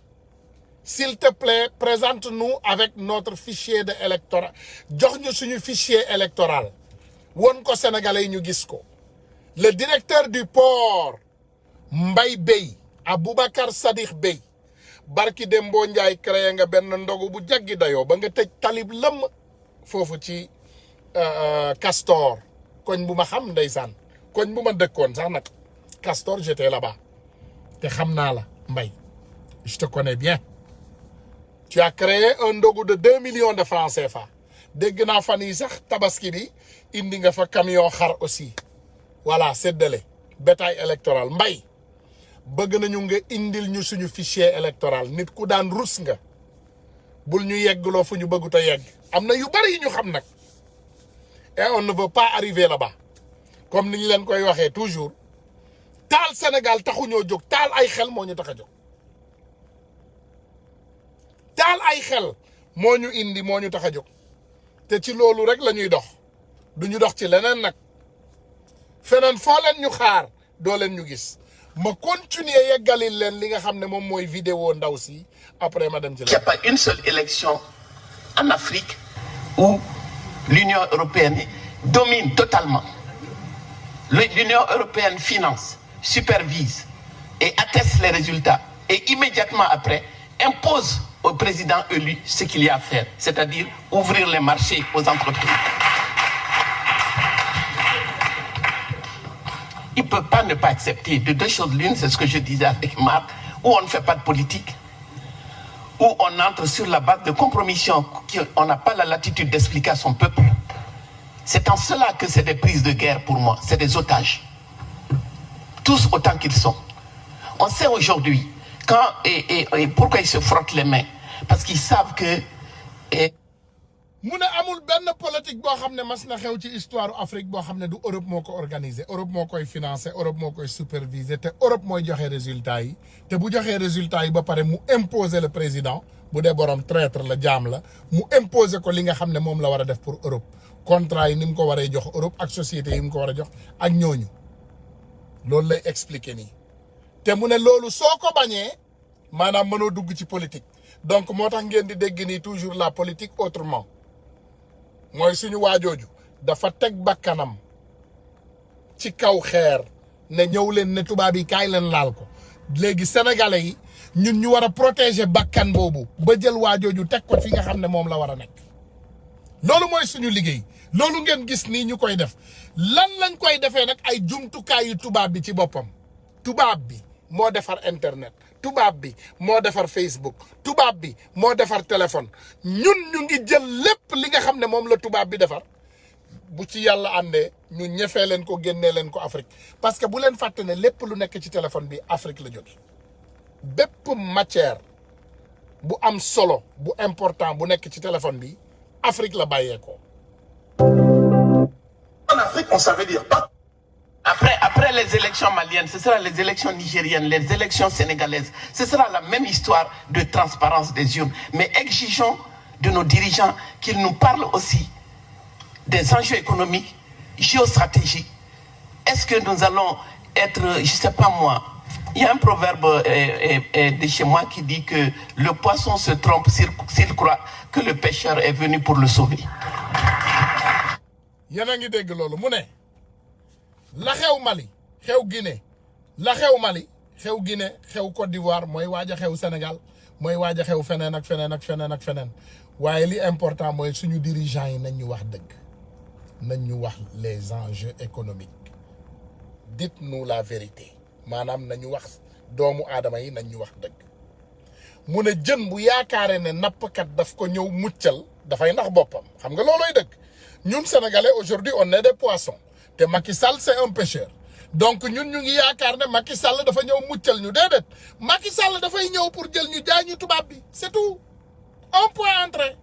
s'il te plaît présente-nous avec notre fichier de électoral jox ñu suñu fichier électoral won ko sénégalais yi ñu gis ko le directeur du port Mbaye Bèye Aboubacar Sadikh Bèye barki Dembo Ndiaye créé nga benn ndogu bu jaggi dayoo ba nga tëj talib lëmm foofu ci Castor koñ bu ma xam ndeysaan koñ bu ma dëkkoon sax nag Castor j'étais là-bas te xam naa la Mbaye je te connais bien tu as créé un ndogu de 2 millions de francs CFA dégg naa fan yi sax tabaski bi indi nga fa camion xar aussi voilà séddale bétail électoral Mbaye bëgg nañu nga indil ñu suñu fichier électoral nit ku daan rus nga bul ñu yeggloo fu ñu bëggut a yegg am na yu bari yi ñu xam nag et on ne veut pas arriver là-bas comme ni ñu leen koy waxee toujours taal Sénégal taxuñoo jóg taal ay xel moo ñu tax a jóg taal ay xel moo ñu indi moo ñu tax a jóg te ci loolu rek la ñuy dox du ñu dox ci leneen nag feneen foo leen ñu xaar doo leen ñu gis ma continuer yeggalil leen li nga xam ne moom mooy vidéo ndaw si après ma dem ci la. Il n'y a pas une seule élection en Afrique où l'Union européenne domine totalement. L'Union européenne finance, supervise et atteste les résultats et immédiatement après impose au président élu ce qu'il y a à faire, c'est-à-dire ouvrir les marchés aux entreprises. Il ne peut pas ne pas accepter de deux choses l'une, c'est ce que je disais avec Marc, où on ne fait pas de politique, où on entre sur la base de compromissions, on n'a pas la latitude d'expliquer à son peuple. C'est en cela que c'est des prises de guerre pour moi, c'est des otages. Tous autant qu'ils sont. On sait aujourd'hui quand et pourquoi ils se frottent les mains. Parce qu'ils savent que... mu ne amul benn politique boo xam ne mas na xew ci histoire Afrique boo xam ne du Europe moo ko organiser Europe moo koy financer Europe moo koy superviser te Europe mooy joxe résultats yi te bu joxee résultats yi ba pare mu imposer le président bu dee borom traître la jaam la mu imposer ko li nga xam ne moom la war a def pour Europe contrat yi ni mu ko waree jox Europe ak société yi mu ko war a jox ak ñooñu loolu lay expliquer nii te mu ne loolu soo ko bañee maanaam mënoo dugg ci politique donc moo tax ngeen di dégg nii toujours la politique autrement mooy suñu waajooju dafa teg bakkanam ci kaw xeer ne ñëw leen ne tubaab yi kaay leen laal ko léegi sénégalais yi ñun ñu war a protéger bakkan boobu ba jël waajooju teg ko fi nga xam ne moom la war a nekk loolu mooy suñu liggéey loolu ngeen gis nii ñu koy def lan lañ koy defee nag ay jumtukaayu tubaab bi ci boppam tubaab bi moo defar internet tubaab bi moo defar Facebook tubaab bi moo defar téléphone ñun ñu ngi jël lépp li nga xam ne moom la tubaab bi defar bu ci yàlla àndee ñu ñefee leen ko génnee leen ko Afrique parce que bu leen fàtte ne lépp lu nekk ci téléphone bi Afrique la jóge bépp matière bu am solo bu important bu nekk ci téléphone bi Afrique la bàyyeekoo. En Afrique, on savait dire pas. Après les élections maliennes, ce sera les élections nigériennes, les élections sénégalaises. Ce sera la même histoire de transparence des urnes. Mais exigeons de nos dirigeants qu'ils nous parlent aussi des enjeux économiques, géostratégiques. Est-ce que nous allons être, je ne sais pas moi, il y a un proverbe de chez moi qui dit que le poisson se trompe s'il croit que le pêcheur est venu pour le sauver. yéen a ngi dégg loolu mu ne la xew Mali xew Guinée la xew Mali xew Guinée xew Côte d'Ivoire mooy waaj a xew Sénégal mooy waaj a xew feneen ak feneen ak feneen ak feneen waaye li important mooy suñu dirigeants yi nañ ñu wax dëgg nañ ñu wax les enjeux économiques dites-nous la vérité maanaam nañu wax doomu aadama yi nañ ñu wax dëgg mu ne jën bu yaakaare ne nappkat daf ko ñëw muccal dafay nax boppam xam nga loolooy dëgg ñun sénégalais aujourd'hui on est des poissons te Macky Sall c'est un pêcheur donc ñun ñu ngi yaakaar ne Macky Sall dafa ñëw muccal ñu déedéet Macky Sall dafay ñëw pour jël ñu jaay ñu tubaab bi c'est tout un point entrée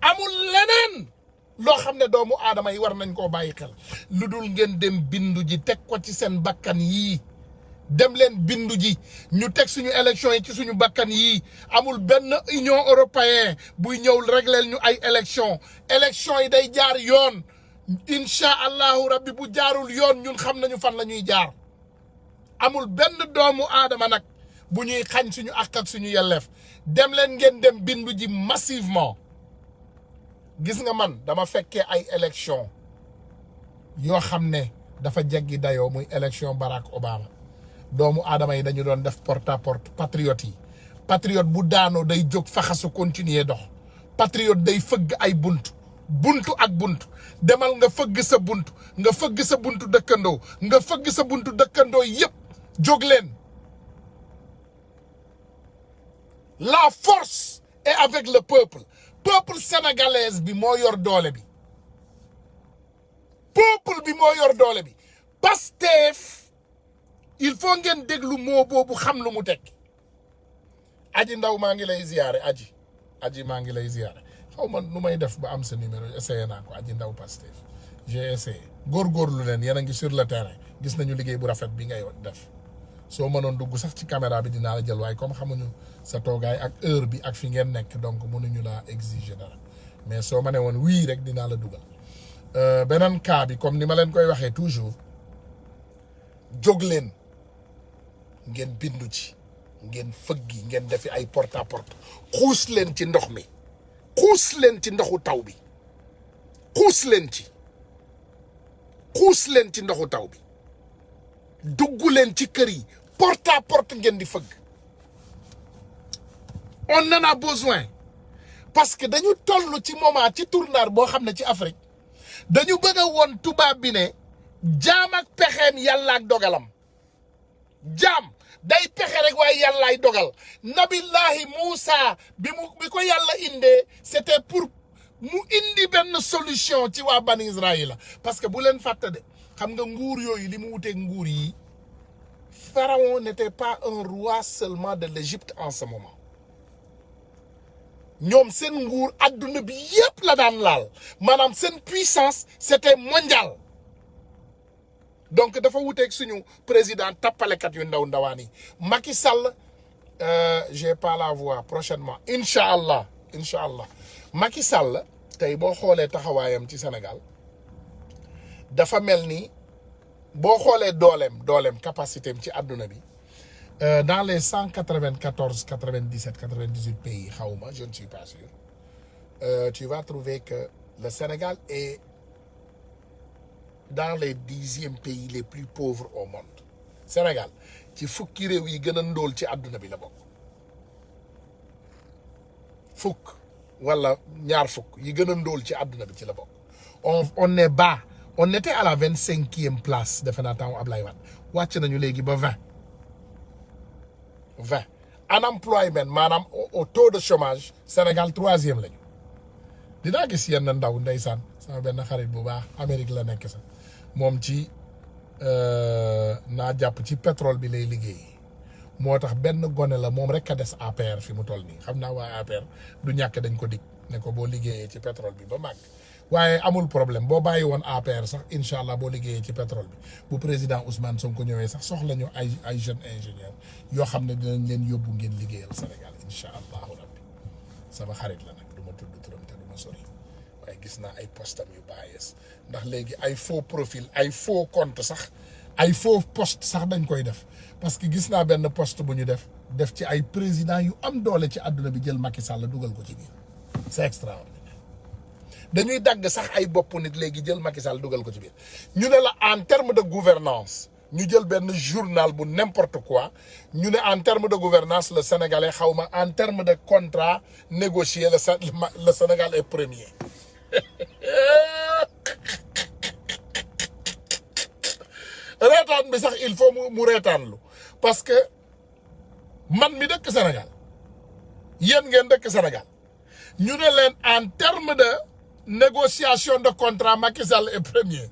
amul leneen loo xam ne doomu aadama yi war nañ koo bàyyi xel lu dul ngeen dem bindu ji teg ko ci seen bakkan yii dem leen bindu ji ñu teg suñu élection yi ci suñu bakkan yii amul benn union européenne buy ñëw régler ñu ay élection yi day jaar yoon incha allahu rabbi bu jaarul yoon ñun xam nañu fan la ñuy jaar amul benn doomu aadama nag bu ñuy xañ suñu àq ak suñu yelleef dem leen ngeen dem bindu ji massivement gis nga man dama fekkee ay élection yoo xam ne dafa jeggi dayoo muy élection Barack Obama doomu aadama yi dañu doon def porte à porte patriote yi patriote bu daanoo day jóg faxasu continuer dox patriote day fëgg ay buntu ak buntu demal nga fëgg sa buntu dëkkandoo nga fëgg sa buntu dëkkandoo yépp jóg leen la force est avec le peuple sénégalais bi moo yor doole bi peuple bi moo yor doole bi Pastef il faut ngeen déglu moo boobu xam lu mu tekki aji ndaw maa ngi lay ziyaare aji maa ngi lay ziyaare xaw ma nu may def ba am sa numéro essayé naa ko aji ndaw Pastef j'ai essayé góorgóorlu leen yéen a ngi sur le terrain gis nañu liggéey bu rafet bi ngay def soo mënoon dugg sax ci caméra bi dinaa la jël waaye comme xamuñu sa toogaay ak heure bi ak fi ngeen nekk donc mënuñu laa exiger dara mais soo ma ne woon wii rek dinaa la dugal beneen cas bi comme ni ma leen koy waxee toujours jóg leen ngeen bindu ci ngeen fëggi ngeen defi ay porte à porte xuus leen ci ndox mi xuus leen ci ndoxu taw bi xuus leen ci ndoxu taw bi dugg leen ci kër yi porte à porte ngeen di fëgg on en a besoin parce que dañu toll ci moment ci tournant boo xam ne ci Afrique dañu bëgg a woon tubaab bi ne jaam ak pexeem yàlla ak dogalam jaam day pexe rek waaye yàllaay dogal nabillahi Moussa bi ko yàlla indee c'était pour mu indi benn solution ci waa bani Israël parce que bu leen fàtte de xam nga nguur yooyu li mu wuteeg nguur yi Pharaon n'était pas un roi seulement de l'Égypte en ce moment ñoom seen nguur adduna bi yépp la daan laal maanaam seen puissance c'était mondial donc dafa wuteeg suñu président tappalekat yu ndawaan yi Macky Sall j'ai pas la voix prochainement incha allah Macky Sall tey boo xoolee taxawaayam ci Sénégal dafa mel ni boo xoolee dooleem capacité am ci àdduna bi dans les 194 97 98 pays xawma je ne suis pas sûr tu vas trouver que le Sénégal est dans les 10e pays les plus pauvres au monde Sénégal ci fukki réew yi gën a ndóol ci àdduna bi la bokk fukk wala ñaar fukk yi gën a ndóol ci àdduna bi ci la bokk on est bas on était à la 25e place defe naa temps Ablaye Wade wàcc nañu léegi ba 20 unemployment maanaam au taux de chômage Sénégal 3e lañu dinaa gis yenn ndaw ndeysaan sama benn xarit bu baax Amérique la nekk sax moom ci naa jàpp ci pétrole bi lay liggéey moo tax benn gone la moom rek a des APR fi mu toll nii xam naa waa APR du ñàkk dañ ko dig ne ko boo liggéeyee ci pétrole bi ba màgg waaye amul problème boo bàyyi woon APR sax incha allah boo liggéeyee ci pétrole bi bu président Ousmane Sonko ñëwee sax soxla ñu ay jeunes ingénieurs yoo xam ne dinañ leen yóbbu ngeen liggéeyal Sénégal incha allahu rabbi sama xarit la nag du ma tudd turam te du ma sori waaye gis naa ay postam yu bàyyees ndax léegi ay faux profil ay faux compte sax ay faux poste sax dañ koy def parce que gis naa benn poste bu ñu def ci ay président yu am doole ci àdduna bi jël Macky Sall dugal ko ci biir c'est extraordinaire dañuy dagg sax ay bopp nit léegi jël Macky Sall dugal ko ci biir ñu ne la en terme de gouvernance ñu jël benn journal bu n'importe quoi ñu ne en terme de gouvernance le Sénégalais xawma en terme de contrat négocié le Sénégal est premier reetaan bi sax il faut mu reetaanlu parce que man mi dëkk Sénégal yéen ngeen dëkk Sénégal ñu ne leen en terme de négociation de contrat Macky Sall est premier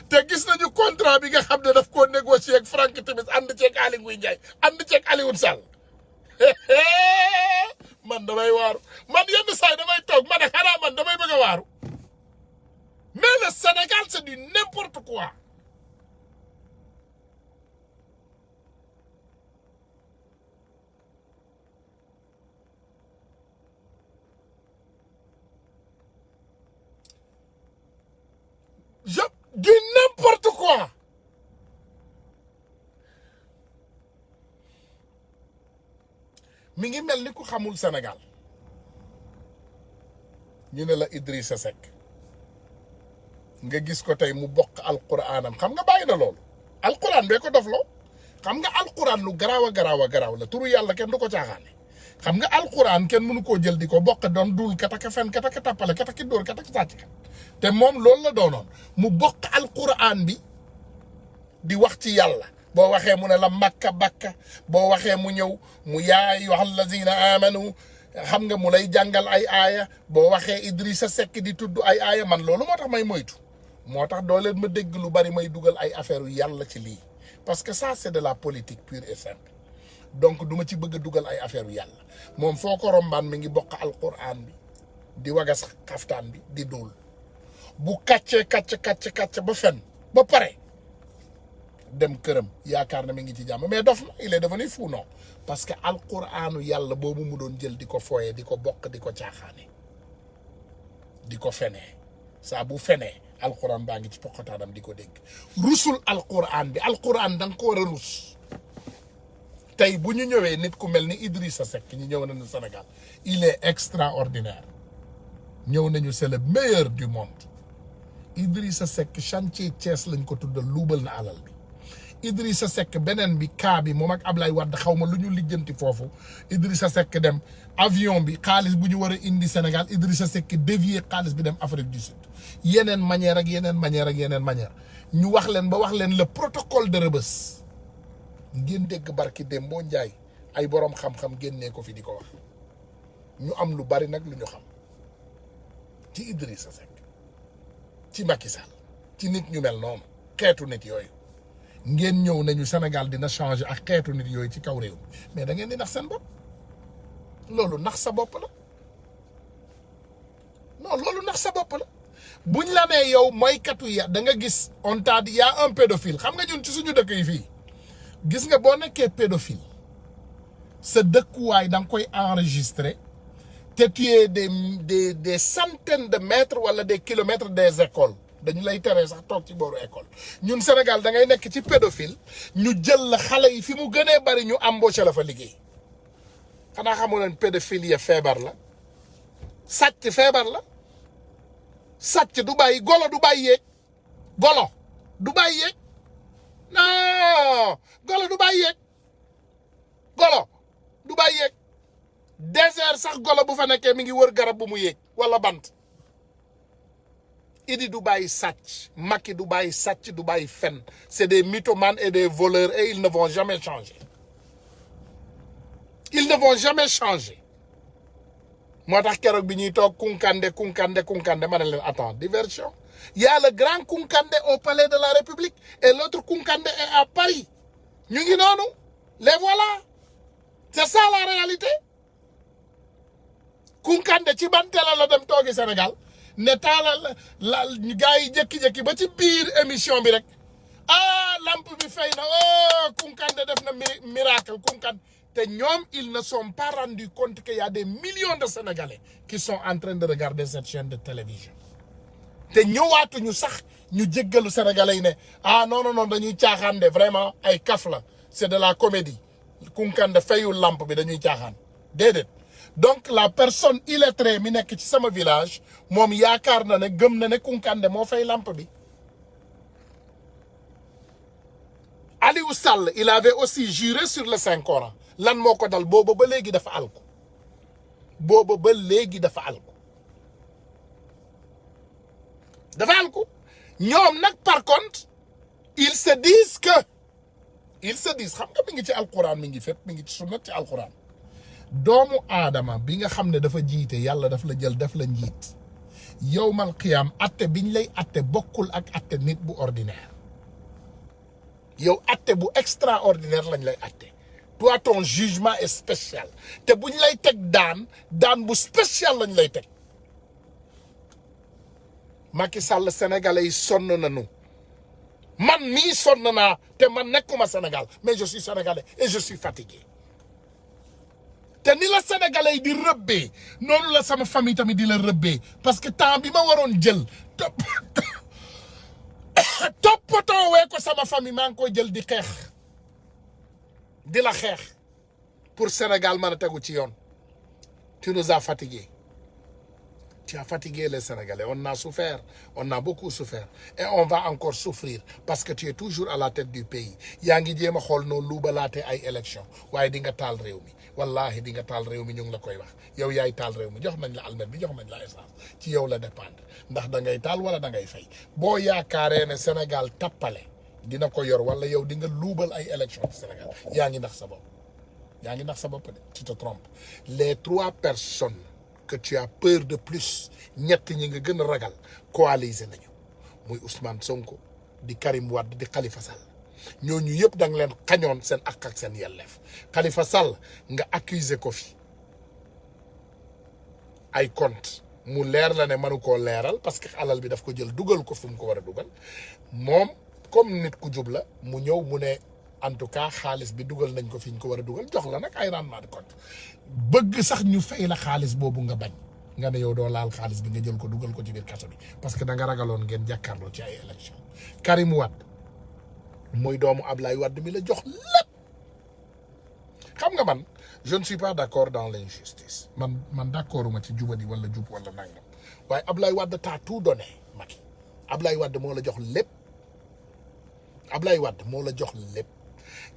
te gis nañu contrat bi nga xam ne daf koo négocier ak Franck Timis ànd ceeg Aly Ngouille Ndiaye ànd ceeg Alioune Sall man damay waaru man yenn saa yi damay toog ma ne xanaa man damay bëgg a waaru mais le Sénégal c'est du n'importe quoi. Du n'importe quoi. Mi ngi mel ni ku xamul Sénégal ñu ne la Idrissa Seck nga gis ko tey mu bokk alquranam xam nga bàyyi na loolu alquran bee ko dofloo xam nga alquran lu garaaw a garaaw a garaaw la turu yàlla kenn du ko caaxaane xam nga alquran kenn mënu koo jël di ko bokk doon duul kataka fen kataka tappale kataki dóor kataki sàcc kat te moom loolu la doonoon mu bokk alquran bi di wax ci yàlla boo waxee mu ne la makka bakka boo waxee mu ñëw mu yaa ayyuhal lazina amanu xam nga mu lay jàngal ay aaya boo waxee Idrissa Seck di tudd ay aaya man loolu moo tax may moytu moo tax doo leen ma dégg lu bari may dugal ay affaire yu yàlla ci lii parce que ça c'est de la politique pure et simple donc duma ci bëgg a dugal ay affaire yu yàlla moom foo ko rombaan mi ngi bokk alquran bi di wagas xaftaan bi di dóol bu kàcce ba fen ba pare dem këram yaakaar na mi ngi ci jàmm mais dof na il est devenu fou non parce que alquranu yàlla boobu mu doon jël di ko fooye di ko bokk di ko caaxaane di ko fenee saa bu fenee alquran baa ngi ci poqotaanam di ko dégg rusul alquran bi alquran da nga ko war a rus tey bu ñu ñëwee nit ku mel ni Idrissa Seck ñu ñëw nañu Sénégal il est extraordinaire ñëw nañu c'est le meilleur du monde Idrissa Seck chantier Thiès lañ ko tuddal luubal na alal bi Idrissa Seck beneen bi cas bi moom ak Ablaye Wade xaw ma lu ñu lijjanti foofu Idrissa Seck dem avion bi xaalis bu ñu war a indi Sénégal Idrissa Seck dévier xaalis bi dem Afrique du Sud yeneen manière ak yeneen manière ñu wax leen ba wax leen le protocole de Rebeuss ngeen dégg barki Dembo Ndiaye ay borom xam-xam génnee ko fi di ko wax ñu am lu bari nag lu ñu xam ci Idrissa Seck ci Macky Sall ci nit ñu mel noonu xeetu nit yooyu ngeen ñëw nañu Sénégal dina changer ak xeetu nit yooyu ci kaw réew mais da ngeen di nax seen bopp loolu nax sa bopp la non loolu nax sa bopp la buñ la nee yow mooykatu ya da nga gis on t'a dit y a un pédophile xam nga ñun ci suñu dëkk yi fii gis nga boo nekkee pédophile sa dëkkuwaay da nga koy enregistrer te tu es des centaines de mètres wala des kilomètres des écoles dañu lay teree sax toog ci booru école ñun Sénégal da ngay nekk ci pédophile ñu jël la xale yi fi mu gënee bari ñu embauché la fa liggéey xanaa xamu leen pédophile ya feebar la sàcc feebar la sàcc du bàyyi golo du bàyyi yéeg golo du bàyyi yéeg non golo du bàyyi yéeg golo du bàyyi yéeg désert sax golo bu fa nekkee mi ngi wër garab bu mu yéeg wala bant Idi du bàyyi sàcc Macky du bàyyi sàcc du bàyyi fen c'est des mythomanes et des voleurs et ils ne vont jamais changer ils ne vont jamais changer moo tax keroog bi ñuy toog Kunkandé ma ne leen attends diversion il y a le grand Kunkandé au palais de la République et l'autre Kunkandé est à Paris ñu ngi noonu les voilà c'est ça la réalité Kunkandé ci ban télé la dem toogi Sénégal ne taalal la gars yi jékki-jékki ba ci biir émission bi rek ah lampe bi fay na oh Kunkandé def na miracle Kunkandé te ñoom ils ne sont pas rendus compte qu'il y a des millions de Sénégalais qui sont en train de regarder cette chaîne de télévision te ñëwaatuñu sax ñu jéggalu Sénégalais yi ne ah non dañuy caaxaan de vraiment ay kaf la c'est de la comédie Kunkandé fayul lampe bi dañuy caaxaan déedéet donc la personne illettrée mi nekk ci sama village moom yaakaar na ne gëm na ne Kunkandé moo fay lampe bi Aliou Sall il avait aussi juré sur le Saint Coran lan moo ko dal booba ba léegi dafa alku dafa alku ñoom nag par contre ils se disent xam nga mi ngi ci alquran mi ngi fépp mi ngi ci sunnat ci alquran doomu aadama bi nga xam ne dafa jiite yàlla daf la jël daf la njiit yowmal qiyaam atte biñ lay atte bokkul ak atte nit bu ordinaire yow atte bu extraordinaire lañ lay atte toi ton jugement est spécial te buñ lay teg daan bu spécial lañ lay teg Macky Sall sénégalais yi sonn nañu man mii sonn naa te man nekkuma Sénégal mais je suis sénégalais et je suis fatigué te ni la sénégalais yi di rëbbee noonu la sama famille tamit di la rëbbee parce que temps bi ma waroon jël toppatoo wee ko sama famille maa ngi koy jël di xeex di la xeex pour Sénégal mën a tegu ci yoon tu nous as fatigués tu as fatigué les Sénégalais on a souffert on a beaucoup souffert et on va encore souffrir parce que tu es toujours à la tête du pays yaa ngi jéem a xool noonu luubalaate ay élection waaye di nga taal réew mi wallahi di nga taal réew mi ñu ngi la koy wax yow yaay taal réew mi jox nañ la almet bi jox nañ la essence ci yow la dépendre ndax da ngay taal wala da ngay fay boo yaakaaree ne Sénégal tappale dina ko yor wala yow di nga luubal ay élection ci Sénégal yaa ngi nax sa bopp de tu te trompes les 3 personnes que tu as peur de plus ñett ñi nga gën a ragal coaliser nañu muy Ousmane Sonko di Karim Wade di Khalifa Sall ñooñu yëpp da nga leen xañoon seen ak seen yelleef Khalifa Sall nga accuser ko fi ay compte mu leer la ne mënu koo leeral parce que alal bi daf ko jël dugal ko fi mu ko war a dugal moom comme nit ku jub la mu ñëw mu ne en tout cas xaalis bi dugal nañ ko fi ñu ko war a dugal jox la nag ay rendement de compte bëgg sax ñu fay la xaalis boobu nga bañ nga ne yow doo laal xaalis bi nga jël ko dugal ko ci biir kaso bi parce que da nga ragaloon ngeen jàkkaarloo ci ay élection Karim Wade mooy doomu Ablaye Wade mi la jox lépp xam nga man je ne suis pas d'accord dans l'injustice man d'accorduma ci jubadi wala jub wala nangam waaye Ablaye Wade t'a tout donné Macky Ablaye Wade moo la jox lépp Ablaye Wade moo la jox lépp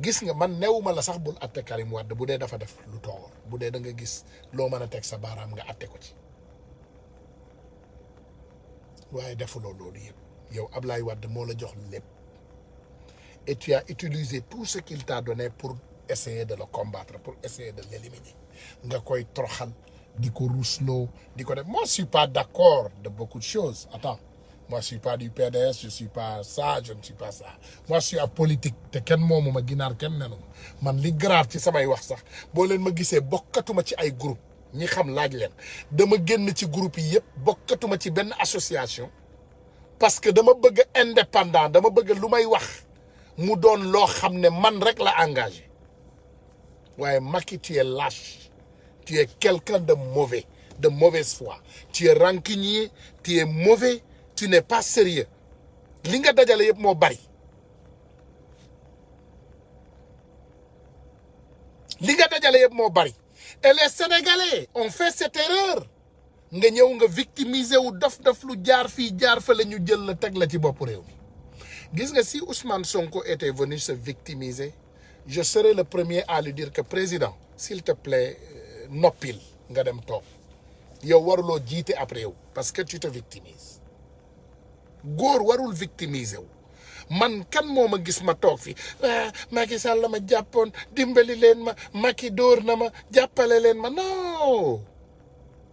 gis nga man newuma la sax bul atte Karim Wade bu dee dafa def lu toor bu dee da nga gis loo mën a teg sa baaraam nga atte ko ci waaye defuloo loolu yëpp yow Ablaye Wade moo la jox lépp et tu as utilisé tout ce qu'il t'a donné pour essayer de le combattre pour essayer de l'éliminer nga koy toroxal di ko rusloo di ko def moi je suis pas d'accord de beaucoup de choses attends moi je suis pas du PDS je suis pas ça je ne suis pas ça moi je suis à politique te kenn moomu ma ginaar kenn nenu ma man li grave ci samay wax sax boo leen ma gisee bokkatuma ci ay groupe ñi xam laaj leen dama génn ci groupe yi yëpp bokkatuma ci benn association parce que dama bëgg indépendant dama bëgg lu may wax mu doon loo xam ne man rek la engagé waaye Macky tu es lâche tu es quelqu'un de mauvais de mauvaise foi tu es rancunier tu es mauvais tu n'es pas sérieux li nga dajale yëpp moo bari li nga dajale yëpp moo bari et les Sénégalais ont fait cette erreur nga ñëw nga victimiser wu daf lu jaar fii jaar fa la ñu jël la teg la ci bopp réew mi gis nga si Ousmane Sonko était venu se victimiser je serai le premier à lui dire que président s'il te plaît noppil nga dem toog yow waruloo jiite ab réew parce que tu te victimises góor warul victimiser wu man kan moo ma gis ma toog fi Macky Sall la ma jàppoon dimbali leen ma Macky dóor na ma jàppale leen ma non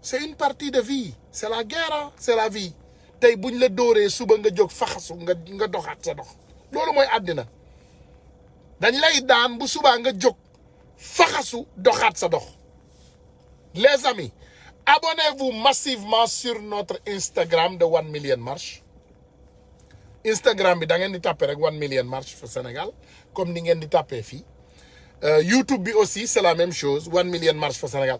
c'est une partie de vie c'est la guerre hein? C'est la vie tey buñ la dóoree suba nga jóg faxasu nga doxaat sa dox loolu mooy àddina dañ lay daan bu subaa nga jóg faxasu doxaat sa dox les amis abonnez-vous massivement sur notre Instagram de 1 Million Marche Instagram bi da ngeen di tapé rek 1 Million Marche for Sénégal comme ni ngeen di tapé fii YouTube bi aussi c'est la même chose 1 Million Marche for Sénégal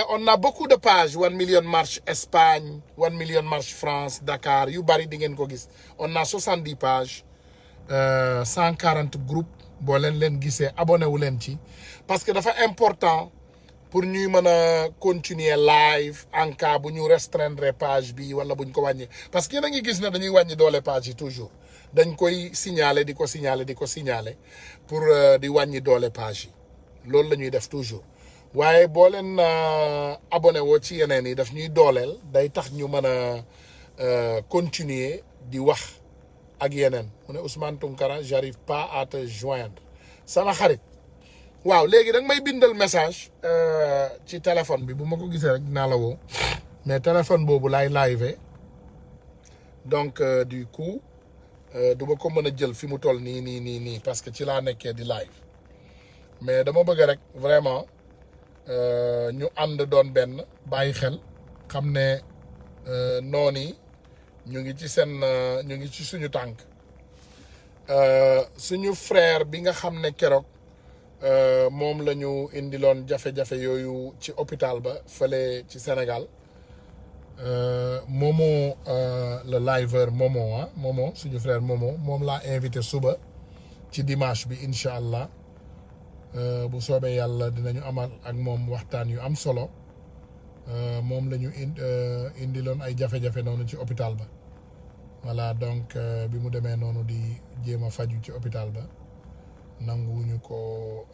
on a beaucoup de pages 1 Million Marche Espagne 1 Million Marche France Dakar yu bari di ngeen ko gis on a 70 pages 140 groupes boo leen gisee abonné wu leen ci parce que dafa important pour ñuy mën a continuer live en cas bu ñu restreindre page bi wala buñ ko wàññi parce que yéen a ngi gis ne dañuy wàññi doole page yi toujours dañ koy signaler di ko signaler pour di wàññi doole page yi loolu la ñuy def toujours waaye boo leen abonné woo ci yeneen yi daf ñuy dooleel day tax ñu mën a continuer di wax ak yeneen mu ne Ousmane Tounkara j'arrive pas à te joindre sama xarit waaw léegi da nga may bindal message ci téléphone bi bu ma ko gisee rek dinaa la woo mais téléphone boobu laay live donc du coup du ma ko mën a jël fi mu toll nii parce que ci laa nekkee di live mais dama bëgg rek vraiment ñu ànd doon benn bàyyi xel xam ne noonu yi ñu ngi ci seen ñu ngi ci suñu tànk suñu frère bi nga xam ne keroog moom la ñu indiloon jafe-jafe yooyu ci hôpital ba fële ci Sénégal Momo le liveur Momo Momo suñu frère Momo moom laa invité suba ci dimanche bi incha allah bu soobee yàlla dinañu amal ak moom waxtaan yu am solo moom la ñu indiloon ay jafe-jafe noonu ci hôpital ba voilà donc bi mu demee noonu di jéem a faju ci hôpital ba nanguwuñu ko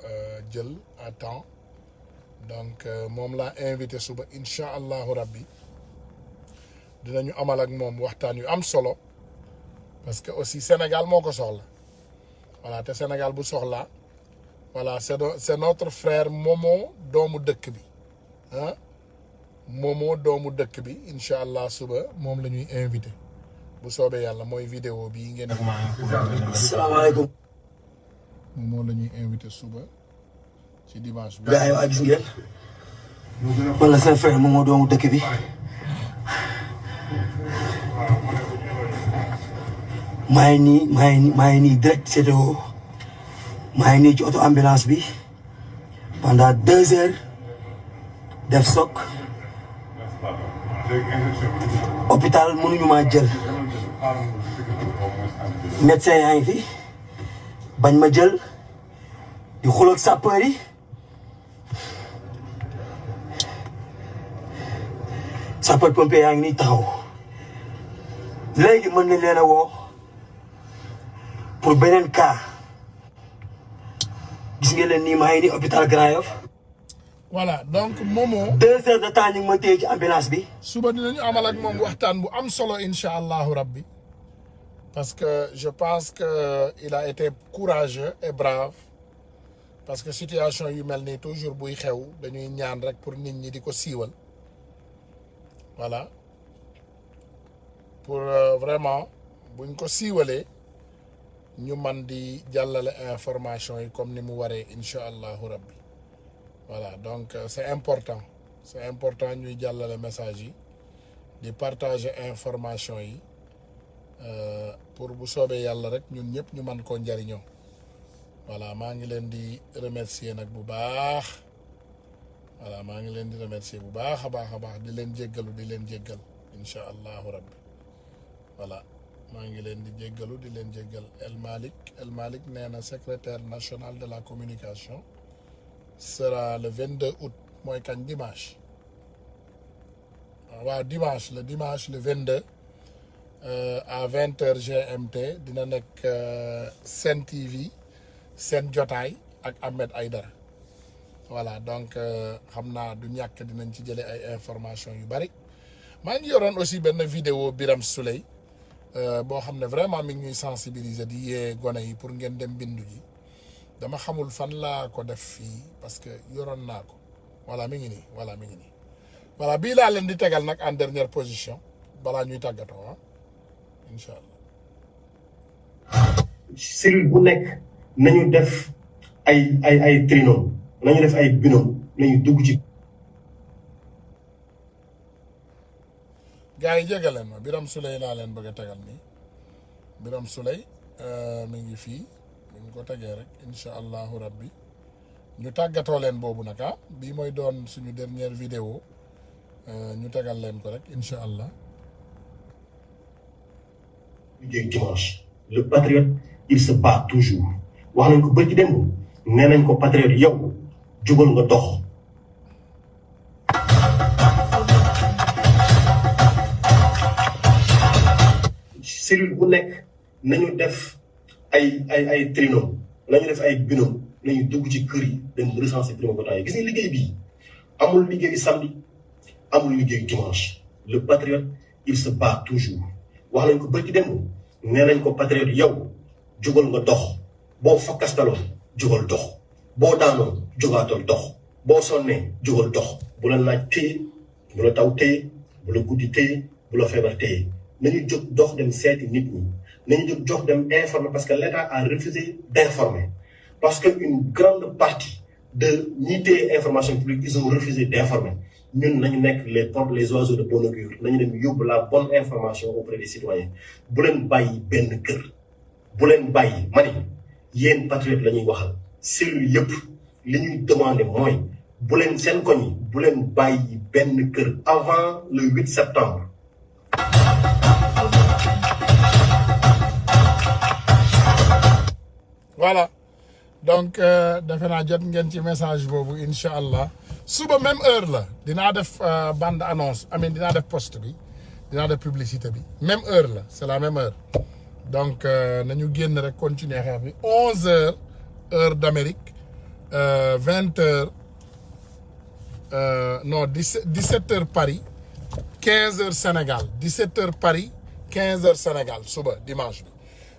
jël à temps donc moom laa invité suba incha allahu rabbi dinañu amal ak moom waxtaan yu am solo parce que aussi Sénégal moo ko soxla voilà te Sénégal bu soxlaa voilà c'est notre frère Momo doomu dëkk bi ah Momo doomu dëkk bi incha allah suba moom la ñuy invité bu soobee yàlla mooy vidéo bii ngeen. asalaamaaleykum. Momo la ñuy invité suba ci dimanche bi. gars yi waa gis ngeen man la seen frère Momo doomu dëkk bi maa ngi nii direct CTO maa ngi nii ci auto ambulance bi pendant 2 heures def soog hôpital mënuñu maa jël médecin yaa ngi fi bañ ma jël di xuloog sapeur yi sapeur pompier yaa ngi nii taxaw léegi mën nañ leen a woo pour beneen cas gis ngeen leen nii maa ngi nii hôpital Grand Yoff. voilà donc Momo. 2 heures de temps ñu ngi ma téye ci ambulance bi. suba dinañu amal ak moom waxtaan bu am solo incha allahu rabbi parce que je pense que il a été courageux et brave parce que situation yu mel nii toujours buy xew dañuy ñaan rek pour nit ñi di ko siiwal voilà pour vraiment buñ ko siiwalee ñu man di jàllale information yi comme ni mu waree incha allahu rabbi voilà donc c'est important ñuy jàllale message yi di partager information yi pour bu soobee yàlla rek ñun ñëpp ñu man koo njariñoo voilà maa ngi leen di remercier nag bu baax voilà maa ngi leen di remercier bu baax a baax di leen jéggal incha allahu rabbi voilà maa ngi leen di jéggalu di leen jéggal El Malick nee na secrétaire national de la communication sera le 22 août mooy kañ dimanche waaw dimanche le 22 à 20h GMT dina nekk Sen TV seen jotaay ak Ahmed Aïdara voilà donc xam naa du ñàkk dinañ ci jëlee ay information yu bari maa ngi yoroon aussi benn vidéo Biram Souley boo xam ne vraiment mi ngi ñuy sensibiliser di yee gone yi pour ngeen dem bindu ji dama xamul fan laa ko def fii parce que yoroon naa ko voilà mi ngi nii voilà bii laa leen di tegal nag en dernière position balaa ñuy tàggatoo incha allah. cellule bu nekk nañu def ay trinôme nañu def ay binôme nañu dugg ci. gars yi jege leen ma Biram Souley laa leen bëgg a tegal nii Biram Souley mi ngi fii mi ngi ko tegee rek incha allahu rabbi ñu tàggatoo leen boobu nag bii mooy doon suñu dernière vidéo ñu tegal leen ko rek incha allah. liggéey dimanche le patriote il se bat toujours wax nañ ko bërki démb nee nañ ko patriote yow jugal nga dox. cellule bu nekk nañu def ay trinôme nañu def ay binôme nañu dugg ci kër yi dem recenser primo-votants yi gis nga liggéey bii amul liggéey samedi amul liggéey dimanche le patriote il se bat toujours wax nañ ko bërki démb nee nañ ko patriote yow jugal nga dox boo fakkastaloo jugal dox boo daanoo jugaatal dox boo sonnee jugal dox bu la naaj téye bu la taw téye bu la guddi téye bu la feebar téye nañu jóg dox dem seeti nit ñi nañu jóg jox dem informer parce que l'État a refusé d'informer parce que une grande partie de ñi téye information publique ils ont refusé d'informer ñun nañu nekk les oiseaux de bon augure nañu dem yóbbu la bonne information auprès des citoyens bu leen bàyyi benn kër bu leen bàyyi ma ni yéen patriote la ñuy waxal cellule yëpp li ñuy demander mooy bu leen seen koñ yi bu leen bàyyi benn kër avant le 8 septembre. Voilà donc defe naa jot ngeen ci message boobu incha allah suba même heure la dinaa def bande annonce amin dinaa def post bi dinaa def publicité bi même heure la c'est la même heure donc nañu génn rek continuer xeex bi 11h heure d'Amérique 20h non 17h Paris 15h Sénégal 17h Paris 15h Sénégal suba dimanche bi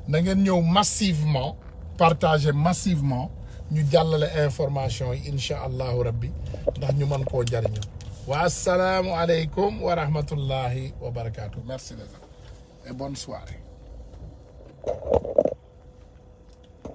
na ngeen ñëw massivement partager massivement ñu jàllale information yi incha allahu rabbi ndax ñu mën koo jariñoo wa assalaamu aleykum wa rahmatullahi wa barakatuh merci les amis et bonne soirée